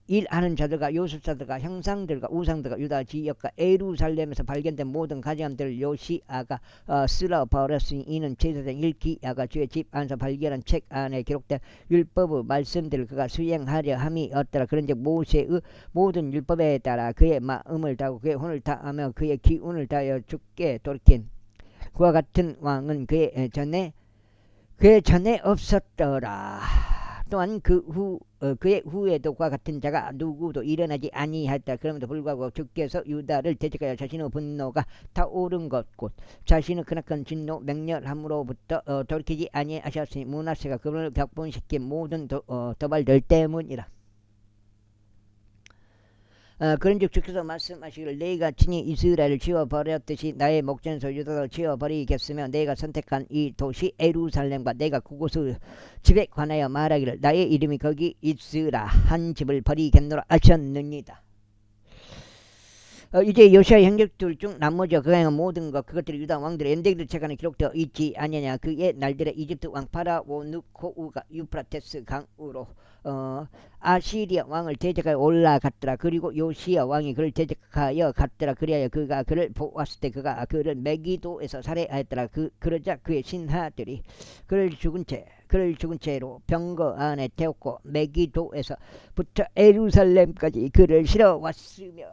일하는 자들과 요술사들과 형상들과 우상들과 유다 지역과 예루살렘에서 발견된 모든 가장들을 요시아가 쓸어버렸으니 이는 제사장 일기야가 주의 집 안에서 발견한 책 안에 기록된 율법의 말씀들을 그가 수행하려 함이었더라. 그런즉 모세의 모든 율법에 따라 그의 마음을 다하고 그의 혼을 다하며 그의 기운을 다하여 죽게 돌이킨 그와 같은 왕은 그의 전에 없었더라. 또한 그의 후에도 그와 같은 자가 누구도 일어나지 아니하였다. 그럼에도 불구하고 주께서 유다를 대적하여 자신의 분노가 타오른 것 곧 자신의 크나큰 진노 맹렬함으로부터 돌이키지 아니하셨으니 므낫세가 그분을 격분시킨 모든 도발들 때문이라. 그런즉 주께서 말씀하시기를 내가 친히 이스라엘을 치워버렸듯이 나의 목전에서 유다를 치워버리겠으며 내가 선택한 이 도시 예루살렘과 내가 그곳의 집에 관하여 말하기를 나의 이름이 거기 있으라 한 집을 버리겠노라 하셨느니라. 이제 요시아 행적들 중 나머지 그가 행한 모든 것 그것들이 유다 왕들의 엔데기들 책안에 기록되어 있지 아니냐. 그의 날들에 이집트 왕 파라오 느코우가 유프라테스 강으로 아시리아 왕을 대적하여 올라갔더라. 그리고 요시아 왕이 그를 대적하여 갔더라. 그리하여 그가 그를 보았을 때 그가 그를 메기도에서 살해하였더라. 그러자 그의 신하들이 그를 죽은 채로 병거 안에 태웠고 메기도에서 부터 예루살렘까지 그를 실어왔으며.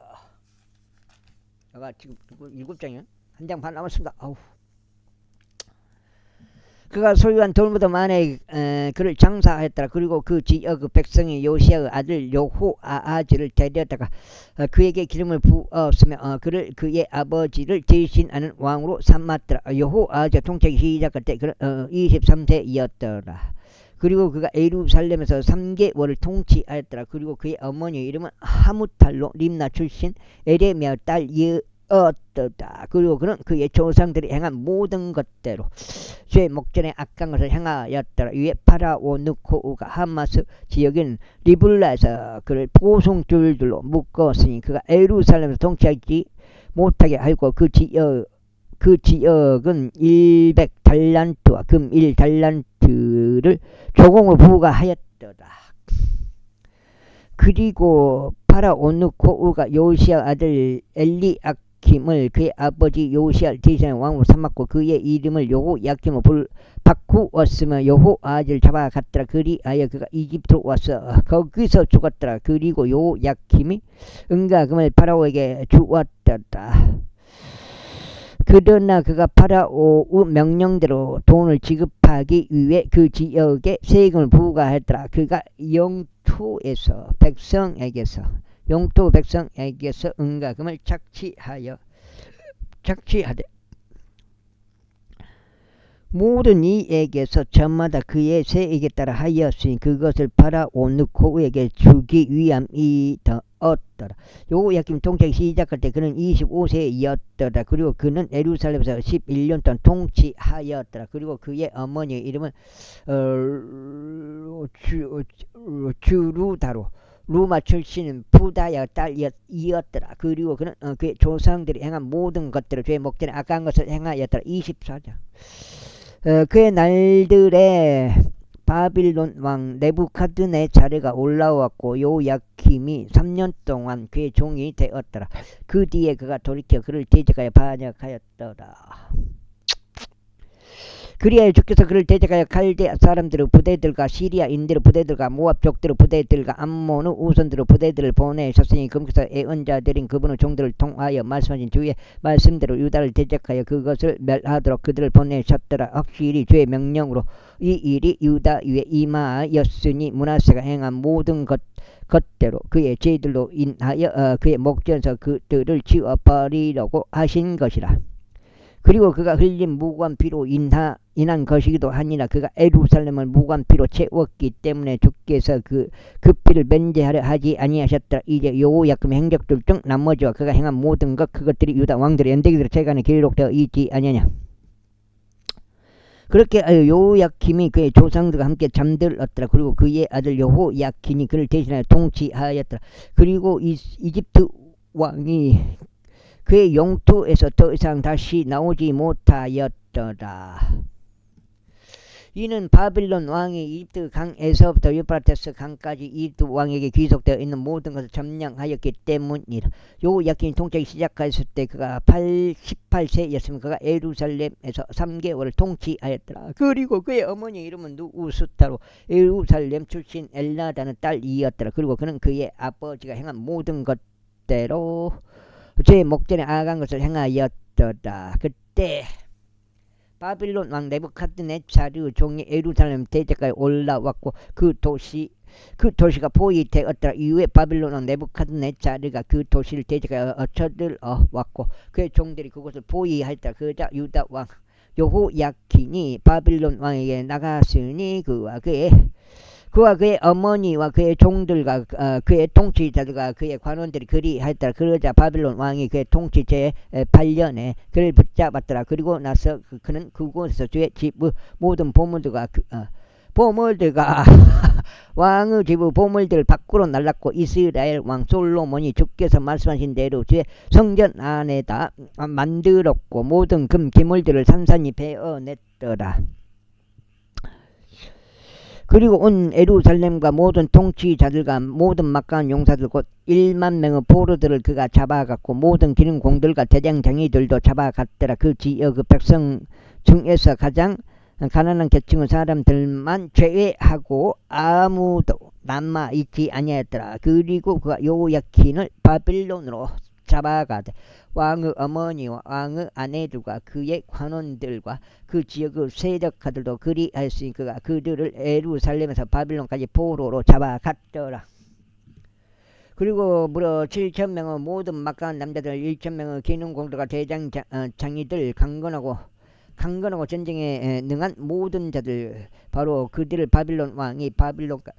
내가 지금 7장이야? 한 장 반 남았습니다. 아우. 그가 소유한 돌무덤 안에 그를 장사하였더라. 그리고 그 지역 그 백성이 요시아의 아들 여호아하즈를 데려다가 그에게 기름을 부었으며 그를 그의 아버지를 대신하는 왕으로 삼았더라. 여호아하즈 통치하기 시작할 때 23세였더라. 그리고 그가 예루살렘에서 3개월을 통치하였더라. 그리고 그의 어머니의 이름은 하무탈로 림나 출신 에레미야 딸 였더라. 그리고 그는 그의 조상들이 행한 모든 것대로 죄 목전에 악한 것을 행하였더라. 위에 파라오 느코우가 하마스 지역인 리블라에서 그를 포송줄들로 묶었으니 그가 예루살렘에서 통치하지 못하게 하고 그 지역은 100달란트와 금 1달란트를 조공으로 부과하였더라. 그리고 파라오 느코우가 요시아 아들 엘리아킴을 그의 아버지 요시아를 대신하는 왕으로 삼았고 그의 이름을 여호야킴으로 바꾸었으며 여호아하즈를 잡아갔더라. 그리하여 그가 이집트로 와서 거기서 죽었더라. 그리고 여호야킴이 은과 금을 파라오에게 주었더라. 그러나 그가 파라오의 명령대로 돈을 지급하기 위해 그 지역에 세금을 부과했더라. 그가 영토 백성에게서 은과 금을 착취하되 모든 이에게서 저마다 그의 세에게 따라 하였으니 그것을 파라오 느코우에게 주기 위함이더라. 여호야킴 통치하기 시작할 때 그는 25세였더라. 그리고 그는 예루살렘에서 11년 동안 통치하였더라. 그리고 그의 어머니의 이름은 주루다로 루마 출신은 푸다야 딸이었더라. 그리고 그는 그의 조상들이 행한 모든 것들을 죄의 목전에 악한 것을 행하였더라. 24장. 그의 날들에 바빌론 왕 네부카드네자르가 올라왔고 요야킴이 3년 동안 그의 종이 되었더라. 그 뒤에 그가 돌이켜 그를 대적하여 반역하였더라. 그리하여 주께서 그를 대적하여 갈대 사람들의 부대들과 시리아인들의 부대들과 모압족들의 부대들과 암몬의 우선들의 부대들을 보내셨으니 그분께서 애언자들인 그분의 종들을 통하여 말씀하신 주의 말씀대로 유다를 대적하여 그것을 멸하도록 그들을 보내셨더라. 확실히 주의 명령으로 이 일이 유다 위에 임하였으니 므낫세가 행한 모든 것대로 그의 죄들로 인하여 그의 목전에서 그들을 치워버리려고 하신 것이라. 그리고 그가 흘린 무고한 피로 인한 것이기도 하니라. 그가 예루살렘을 무고한 피로 채웠기 때문에 주께서 그 피를 면제하려 하지 아니하셨더라. 이제 여호야킴의 행적들 중 나머지와 그가 행한 모든 것 그것들이 유다 왕들의 연대기들의 책안에 기록되어 있지 아니하냐. 그렇게 요야킴이 그의 조상들과 함께 잠들었더라. 그리고 그의 아들 여호야킨이 그를 대신하여 통치하였더라. 그리고 이집트 왕이 그의 영토에서 더 이상 다시 나오지 못하였더라. 이는 바빌론 왕이 이집트 강에서부터 유프라테스 강까지 이집트 왕에게 귀속되어 있는 모든 것을 점령하였기 때문이라. 요야킨이 통치하기 시작하였을 때 그가 18세였으면 그가 예루살렘에서 3개월을 통치하였더라. 그리고 그의 어머니 이름은 누우스타로 예루살렘 출신 엘나다는 딸이었더라. 그리고 그는 그의 아버지가 행한 모든 것대로 제 목전에 악한 것을 행하였더라. 그때 바빌론 왕 네부갓네차르 종이 예루살렘 대제까지 올라왔고 그 도시가 포위되었더라. 이후에 바빌론 왕 네부갓네차르가 그 도시를 대제까지 쳐들어왔고 그의 종들이 그곳을 포위하였다. 그러자 유다 왕 여호야킨이 바빌론 왕에게 나갔으니 그와 그의 어머니와 그의 종들과 그의 통치자들과 그의 관원들이 그리하였더라. 그러자 바빌론 왕이 그의 통치 제8년에 그를 붙잡았더라. 그리고 나서 그는 그곳에서 주의 집의 모든 보물들과 왕의 집의 보물들을 밖으로 날랐고 이스라엘 왕 솔로몬이 주께서 말씀하신 대로 주의 성전 안에다 만들었고 모든 금 기물들을 산산히 베어냈더라. 그리고 온 예루살렘과 모든 통치자들과 모든 막강한 용사들 곧 1만 명의 포로들을 그가 잡아갔고 모든 기능공들과 대장장이들도 잡아갔더라. 그 지역 그 백성 중에서 가장 가난한 계층의 사람들만 제외하고 아무도 남아있지 아니하였더라. 그리고 그가 요야킨을 바빌론으로 잡아가되 왕의 어머니와 왕의 아내들과 그의 관원들과 그 지역의 세력가들도 그리하였으니 그가 그들을 예루살렘에서 바빌론까지 포로로 잡아갔더라. 그리고 무려 7,000명의 모든 막강한 남자들 1,000명의 기능공들과 대장장이들 강건하고 전쟁에 능한 모든 자들 바로 그들을 바빌론 왕이 바빌론까지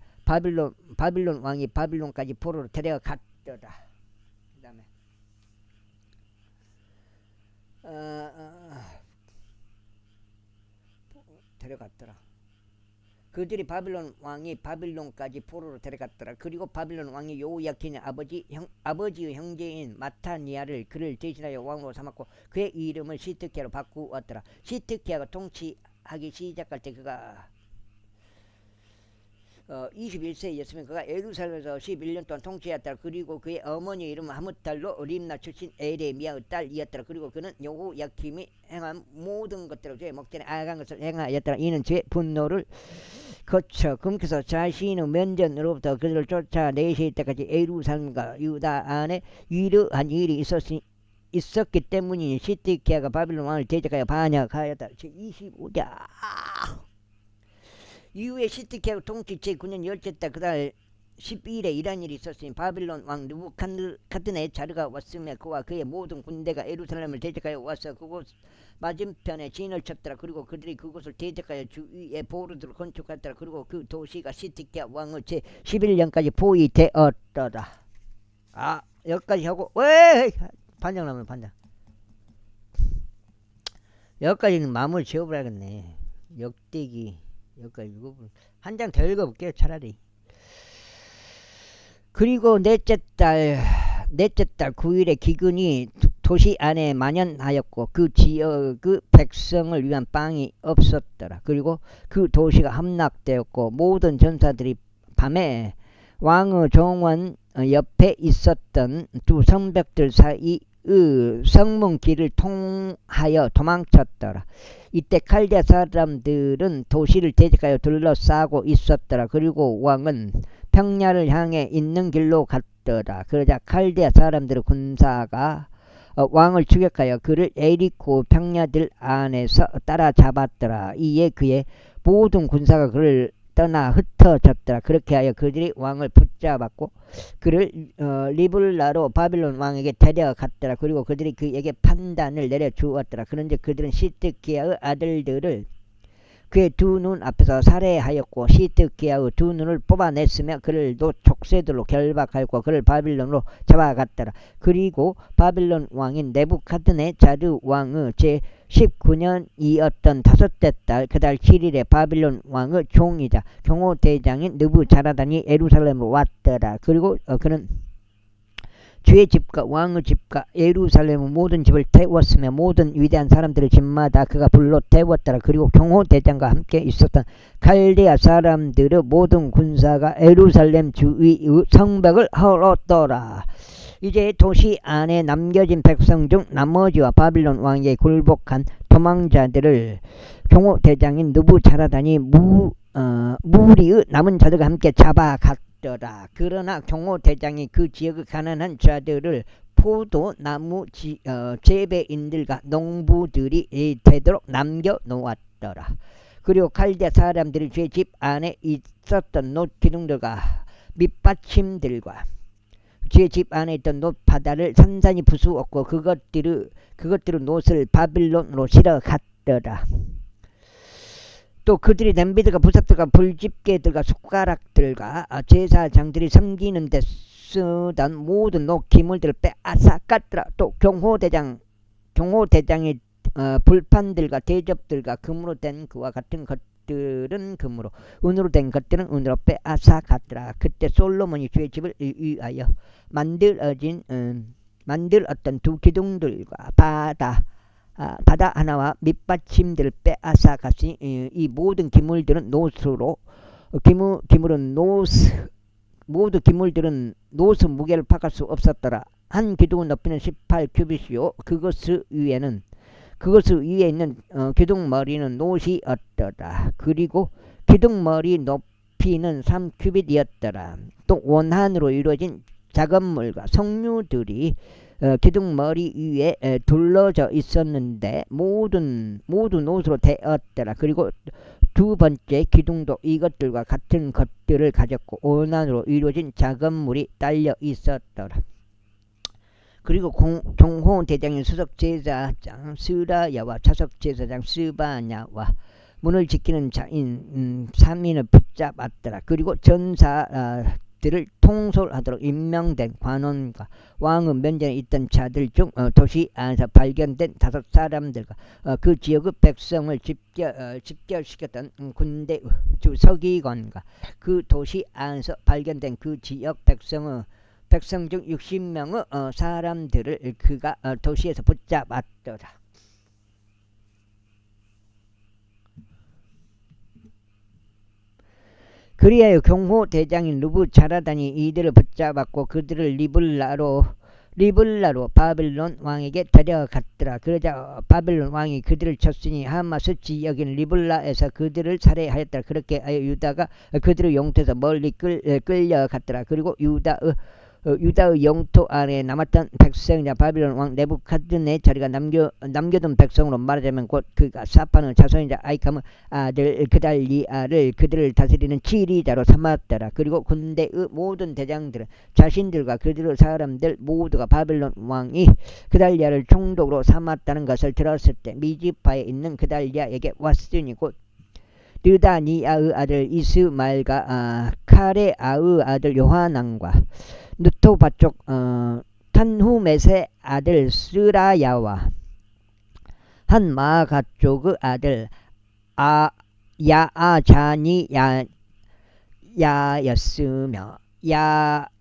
포로로 데려갔더라. 데려갔더라. 그들이 바빌론 왕이 바빌론까지 포로로 데려갔더라. 그리고 바빌론 왕이 요야킨의 아버지의 형제인 마타니아를 그를 대신하여 왕으로 삼았고 그의 이름을 시트키아로 바꾸었더라. 시트키아가 통치하기 시작할 때 그가 21세였으면 그가 예루살렘에서 11년 동안 통치했더라. 그리고 그의 어머니 이름은 하무탈로 림나 출신 에레미야의 딸이었더라. 그리고 그는 여호야킴이 행한 모든 것들을 그의 목전에 악한 것을 행하였더라. 이는 제 분노를 거쳐 금께서 자신의 면전으로부터 그들을 쫓아내실 때까지 예루살렘과 유다 안에 이러한 일이 있었기 때문이니 시드기야가 바빌론 왕을 대적하여 반역하였다. 제25장 이후에 시드기야가 통치 제9년 열째 달 그달 12일에 이런 일이 있었으니 바빌론 왕 느부갓네차르가 왔으며 그와 그의 모든 군대가 예루살렘을 대적하여 와서 그곳 맞은편에 진을 쳤더라. 그리고 그들이 그곳을 대적하여 주위에 보루들을 건축했더라. 그리고 그 도시가 시드기야 왕의 제11년까지 포위되었더라. 여기까지 하고 반장 나면 반장 여기까지는 마무리 지어버려야겠네. 역대기 여기까지 한 장 더 읽어볼게요. 차라리. 그리고 넷째 달 9일에 기근이 도시 안에 만연하였고 그 지역의 백성을 위한 빵이 없었더라. 그리고 그 도시가 함락되었고 모든 전사들이 밤에 왕의 정원 옆에 있었던 두 성벽들 사이의 성문 길을 통하여 도망쳤더라. 이때 칼디아 사람들은 도시를 대적하여 둘러싸고 있었더라. 그리고 왕은 평야를 향해 있는 길로 갔더라. 그러자 칼디아 사람들의 군사가 왕을 추격하여 그를 에리코 평야들 안에서 따라잡았더라. 이에 그의 모든 군사가 그를 떠나 흩어졌더라. 그렇게 하여 그들이 왕을 붙잡았고 그를 리블라로 바빌론 왕에게 데려갔더라. 그리고 그들이 그에게 판단을 내려주었더라. 그런데 그들은 시드기야의 아들들을 그의 두 눈 앞에서 살해하였고 시드기야의 두 눈을 뽑아냈으며 그를 족쇄들로 결박하였고 그를 바빌론으로 잡아갔더라. 그리고 바빌론 왕인 네부카드네자르 왕의 제 19년이었던 다섯째 달 그달 7일에 바빌론 왕의 종이자 경호대장인 느부자라단이 예루살렘으로 왔더라. 그리고 그는 주의 집과 왕의 집과 예루살렘의 모든 집을 태웠으며 모든 위대한 사람들의 집마다 그가 불로 태웠더라. 그리고 경호대장과 함께 있었던 갈대아 사람들의 모든 군사가 예루살렘 주위의 성벽을 헐었더라. 이제 도시 안에 남겨진 백성 중 나머지와 바빌론 왕에게 굴복한 도망자들을 경호대장인 느부자라단이 무리의 남은 자들과 함께 잡아갔더라. 그러나 경호대장이 그 지역의 가난한 자들을 포도나무 재배인들과 농부들이 되도록 남겨놓았더라. 그리고 갈대 사람들이 주의 집 안에 있었던 놋기둥들과 밑받침들과 주의 집 안에 있던 놋바다를 산산이 부수었고 그것들의 놋을 바빌론으로 실어갔더라. 또 그들이 냄비들과 부석들과 불집게들과 숟가락들과 제사장들이 섬기는 데 쓰던 모든 놋기물들을 빼앗아갔더라. 또 경호대장이 불판들과 대접들과 금으로 된 그와 같은 것들은 금으로, 은으로 된 것들은 은으로 빼앗아갔더라. 그때 솔로몬이 주의 집을 위하여 만들었던 두 기둥들과 바다 하나와 밑받침들을 빼앗아갔으니 이 모든 기물들은 모두 기물들은 놋의 무게를 파갈 수 없었더라. 한 기둥의 높이는 18규빗이요 그것의 위에 있는 기둥머리는 놋이었더라. 그리고 기둥머리 높이는 3규빗이었더라. 또 원한으로 이루어진 작업물과 석류들이 기둥머리 위에 둘러져 있었는데 모두 놋으로 되었더라. 그리고 두 번째 기둥도 이것들과 같은 것들을 가졌고 원한으로 이루어진 작업물이 딸려 있었더라. 그리고 경호대장인 수석제사장 스라야와 차석제사장 스바냐와 문을 지키는 자인 3인을 붙잡았더라. 그리고 전사들을 통솔하도록 임명된 관원과 왕의 면전에 있던 자들 중 도시 안에서 발견된 5사람들과 그 지역의 백성을 집결시켰던 군대 주 서기관과 그 도시 안에서 발견된 그 지역 백성 중 60명의 사람들을 그가 도시에서 붙잡았더라. 그리하여 경호대장인 느부자라단이 이들을 붙잡았고 그들을 리블라로 바빌론 왕에게 데려갔더라. 그러자 바빌론 왕이 그들을 쳤으니 하마스 지역인 리블라에서 그들을 살해하였더라. 그렇게 하여 유다가 그들의 영토에서 멀리 끌려갔더라. 그리고 유다의 영토 안에 남았던 백성이자 바빌론 왕 네부카드네자르가 남겨둔 백성으로 말하자면 곧 그가 사판의 자손이자 아이캄의 아들 그달리아를 그들을 다스리는 지리자로 삼았더라. 그리고 군대의 모든 대장들은 자신들과 그들의 사람들 모두가 바빌론 왕이 그달리아를 총독으로 삼았다는 것을 들었을 때 미지파에 있는 그달리아에게 왔으니 곧 느다니아의 아들 이스마엘과 카레아의 아들 요하난과 느토바 쪽 탄후메세 아들 스라야와 한 마아가 쪽의 아들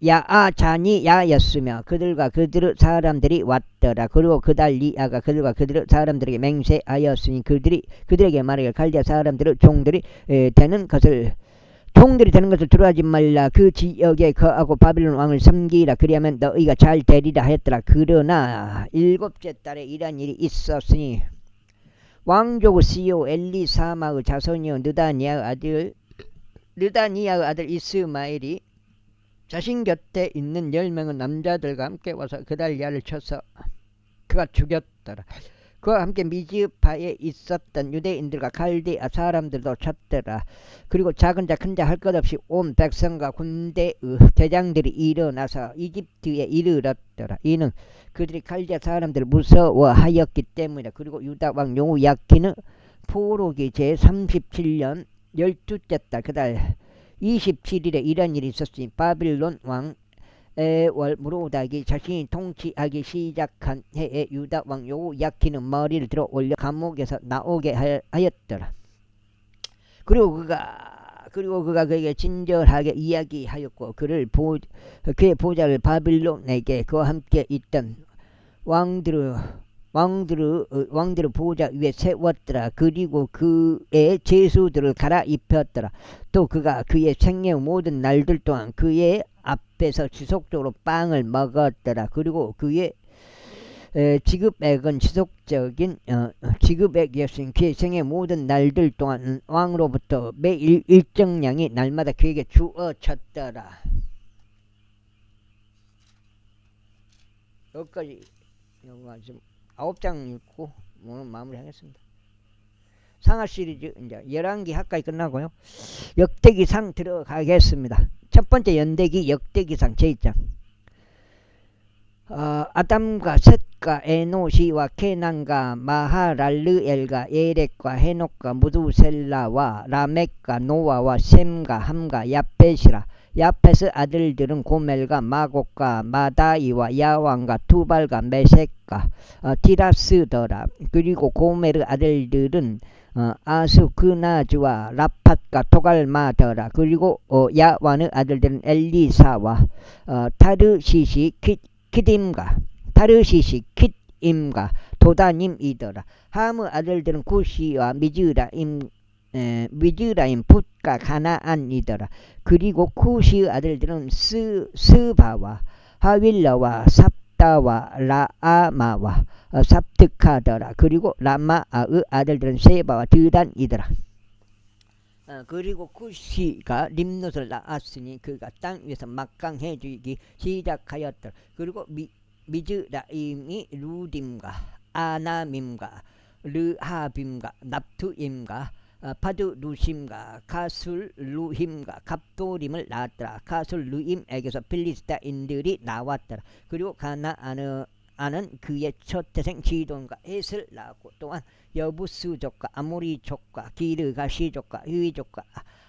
야아자니야였으며 그들과 그들의 사람들이 왔더라. 그리고 그달리아가 그들과 그들의 사람들에게 맹세하였으니 그들에게 말하기를 갈대아 사람들의 종들이 되는 것을 두려워하지 말라. 그 지역에 거하고 바빌론 왕을 섬기라. 그리하면 너희가 잘 되리라 하였더라. 그러나 7째 달에 이러한 일이 있었으니 왕족의 CEO 엘리사마의 자손이요 느다니아의 아들 이스마엘이 자신 곁에 있는 10명의 남자들과 함께 와서 그달리아를 쳐서 그가 죽였더라. 그와 함께 미지파에 있었던 유대인들과 갈대아 사람들도 쳤더라. 그리고 작은 자 큰 자 할 것 없이 온 백성과 군대의 대장들이 일어나서 이집트에 이르렀더라. 이는 그들이 갈대아 사람들을 무서워하였기 때문이다. 그리고 유다 왕 요야킨의 포로기 제37년 12째다 그달 27일에 이런 일이 있었으니 바빌론 왕 에월 무로닥이 자신이 통치하기 시작한 해에 유다 왕 요야키는 머리를 들어 올려 감옥에서 나오게 하였더라. 그리고 그가 그에게 친절하게 이야기하였고 그의 보좌를 바빌론에게 그와 함께 있던 왕들의 보좌 위에 세웠더라. 그리고 그의 제수들을 갈아입혔더라. 또 그가 그의 생애 모든 날들 동안 그의 앞에서 지속적으로 빵을 먹었더라. 그리고 그의 지급액은 지속적인 지급액이었으니 그의 생애 모든 날들 동안 왕으로부터 매일 일정량이 날마다 그에게 주어졌더라. 여기까지 지금 9장 읽고 오늘 마무리하겠습니다. 상하 시리즈 이제 11기 가까이 끝나고요. 역대기상 들어가겠습니다. 첫 번째 연대기 역대기상 제1장. 아담과 셋과 에노시와 케난과 마하랄르엘과 예렉과 헤녹과 무두셀라와 라멕과 노아와 셈과 함과 야펫이라. 야펫의 아들들은 고멜과 마곡과 마다이와 야왕과 투발과 메섹과 티라스더라. 그리고 고멜의 아들들은 아수그나즈와 라팟과 토갈마더라. 그리고 야완의 아들들은 엘리사와 타르시시 킷임과 도다님이더라. 함의 아들들은 구시와 미즈라임 풋과 가나안이더라. 그리고 쿠시의 아들들은 스바와 하윌라와 삽다와 라아마와 삽득하더라. 그리고 라마아의 아들들은 세바와 드단이더라. 그리고 쿠시가 림롯을 낳았으니 그가 땅 위에서 막강해지기 시작하였더라. 그리고 미즈라임이 루딤과 아나밈과 르하빔과 납투임과 파두루심과 가술루힘과 갑도림을 낳았더라. 가술루임에게서 필리스타인들이 나왔더라. 그리고 가나안은 그의 첫 태생 지돈과 헷을 낳았고 또한 여부스족과 아모리족과 기르가시족과 휴이족과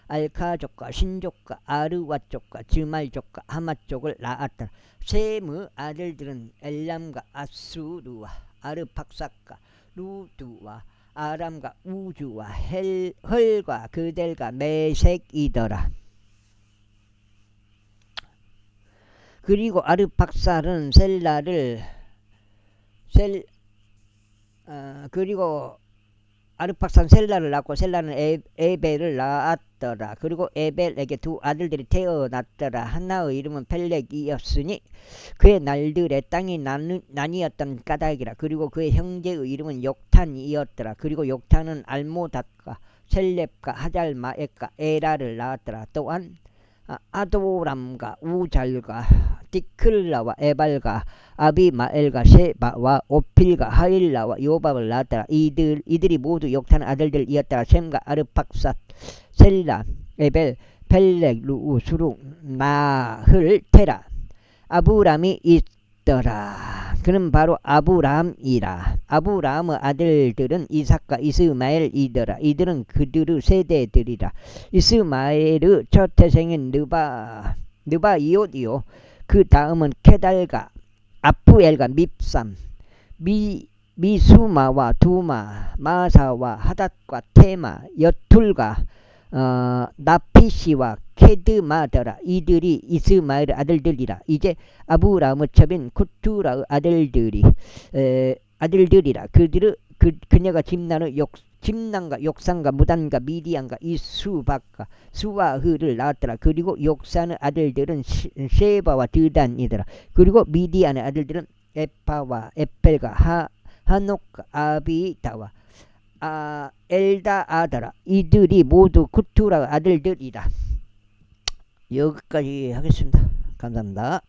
알카족과 신족과 아르와족과 즈말족과 하마족을 낳았더라. 셈의 아들들은 엘람과 아수르와 아르팍삭과 루두와 아람과 우주와 헐과 그델과 메색이더라. 그리고 아르팍살은 그리고 아르팍산 셀라를 낳고 셀라는 에벨을 낳았더라. 그리고 에벨에게 두 아들들이 태어났더라. 하나의 이름은 펠렉이었으니 그의 날들에 땅이 나뉘었던 까닭이라. 그리고 그의 형제의 이름은 욕탄이었더라. 그리고 욕탄은 알모닷과 셀렙과 하잘마엣과 에라를 낳았더라. 또한 아도람과 우잘과 디클라와 에발과 아비마엘과 셰바와 오필과 하일라와 요밥을 낳았더라. 이들이 모두 욕탄 아들들이었더라. 셈과 아르팍삿 셀라 에벨 펠렉 루우 수룩 나흘 테라. 아브람이 있더라. 그는 바로 아브람이라. 아브람의 아들들은 이삭과 이스마엘이더라. 이들은 그들의 세대들이라. 이스마엘의 첫 태생인 느바이옷이요. 그 다음은 케달과 아프엘과 밉삼 미수마와 두마 마사와 하닷과 테마 여툴과 나피시와 케드마더라. 이들이 이스마엘의 아들들이라. 이제 아브람의 첩인 쿠투라의 아들들이라. 그녀가 짐난과 욕산과 무단과 미디안과 이수박과 수와흐를 낳았더라. 그리고 욕산의 아들들은 셰바와 드단이더라. 그리고 미디안의 아들들은 에파와 에펠과 하녹과 아비다와 엘다아더라. 이들이 모두 쿠투라 아들들이다. 여기까지 하겠습니다. 감사합니다.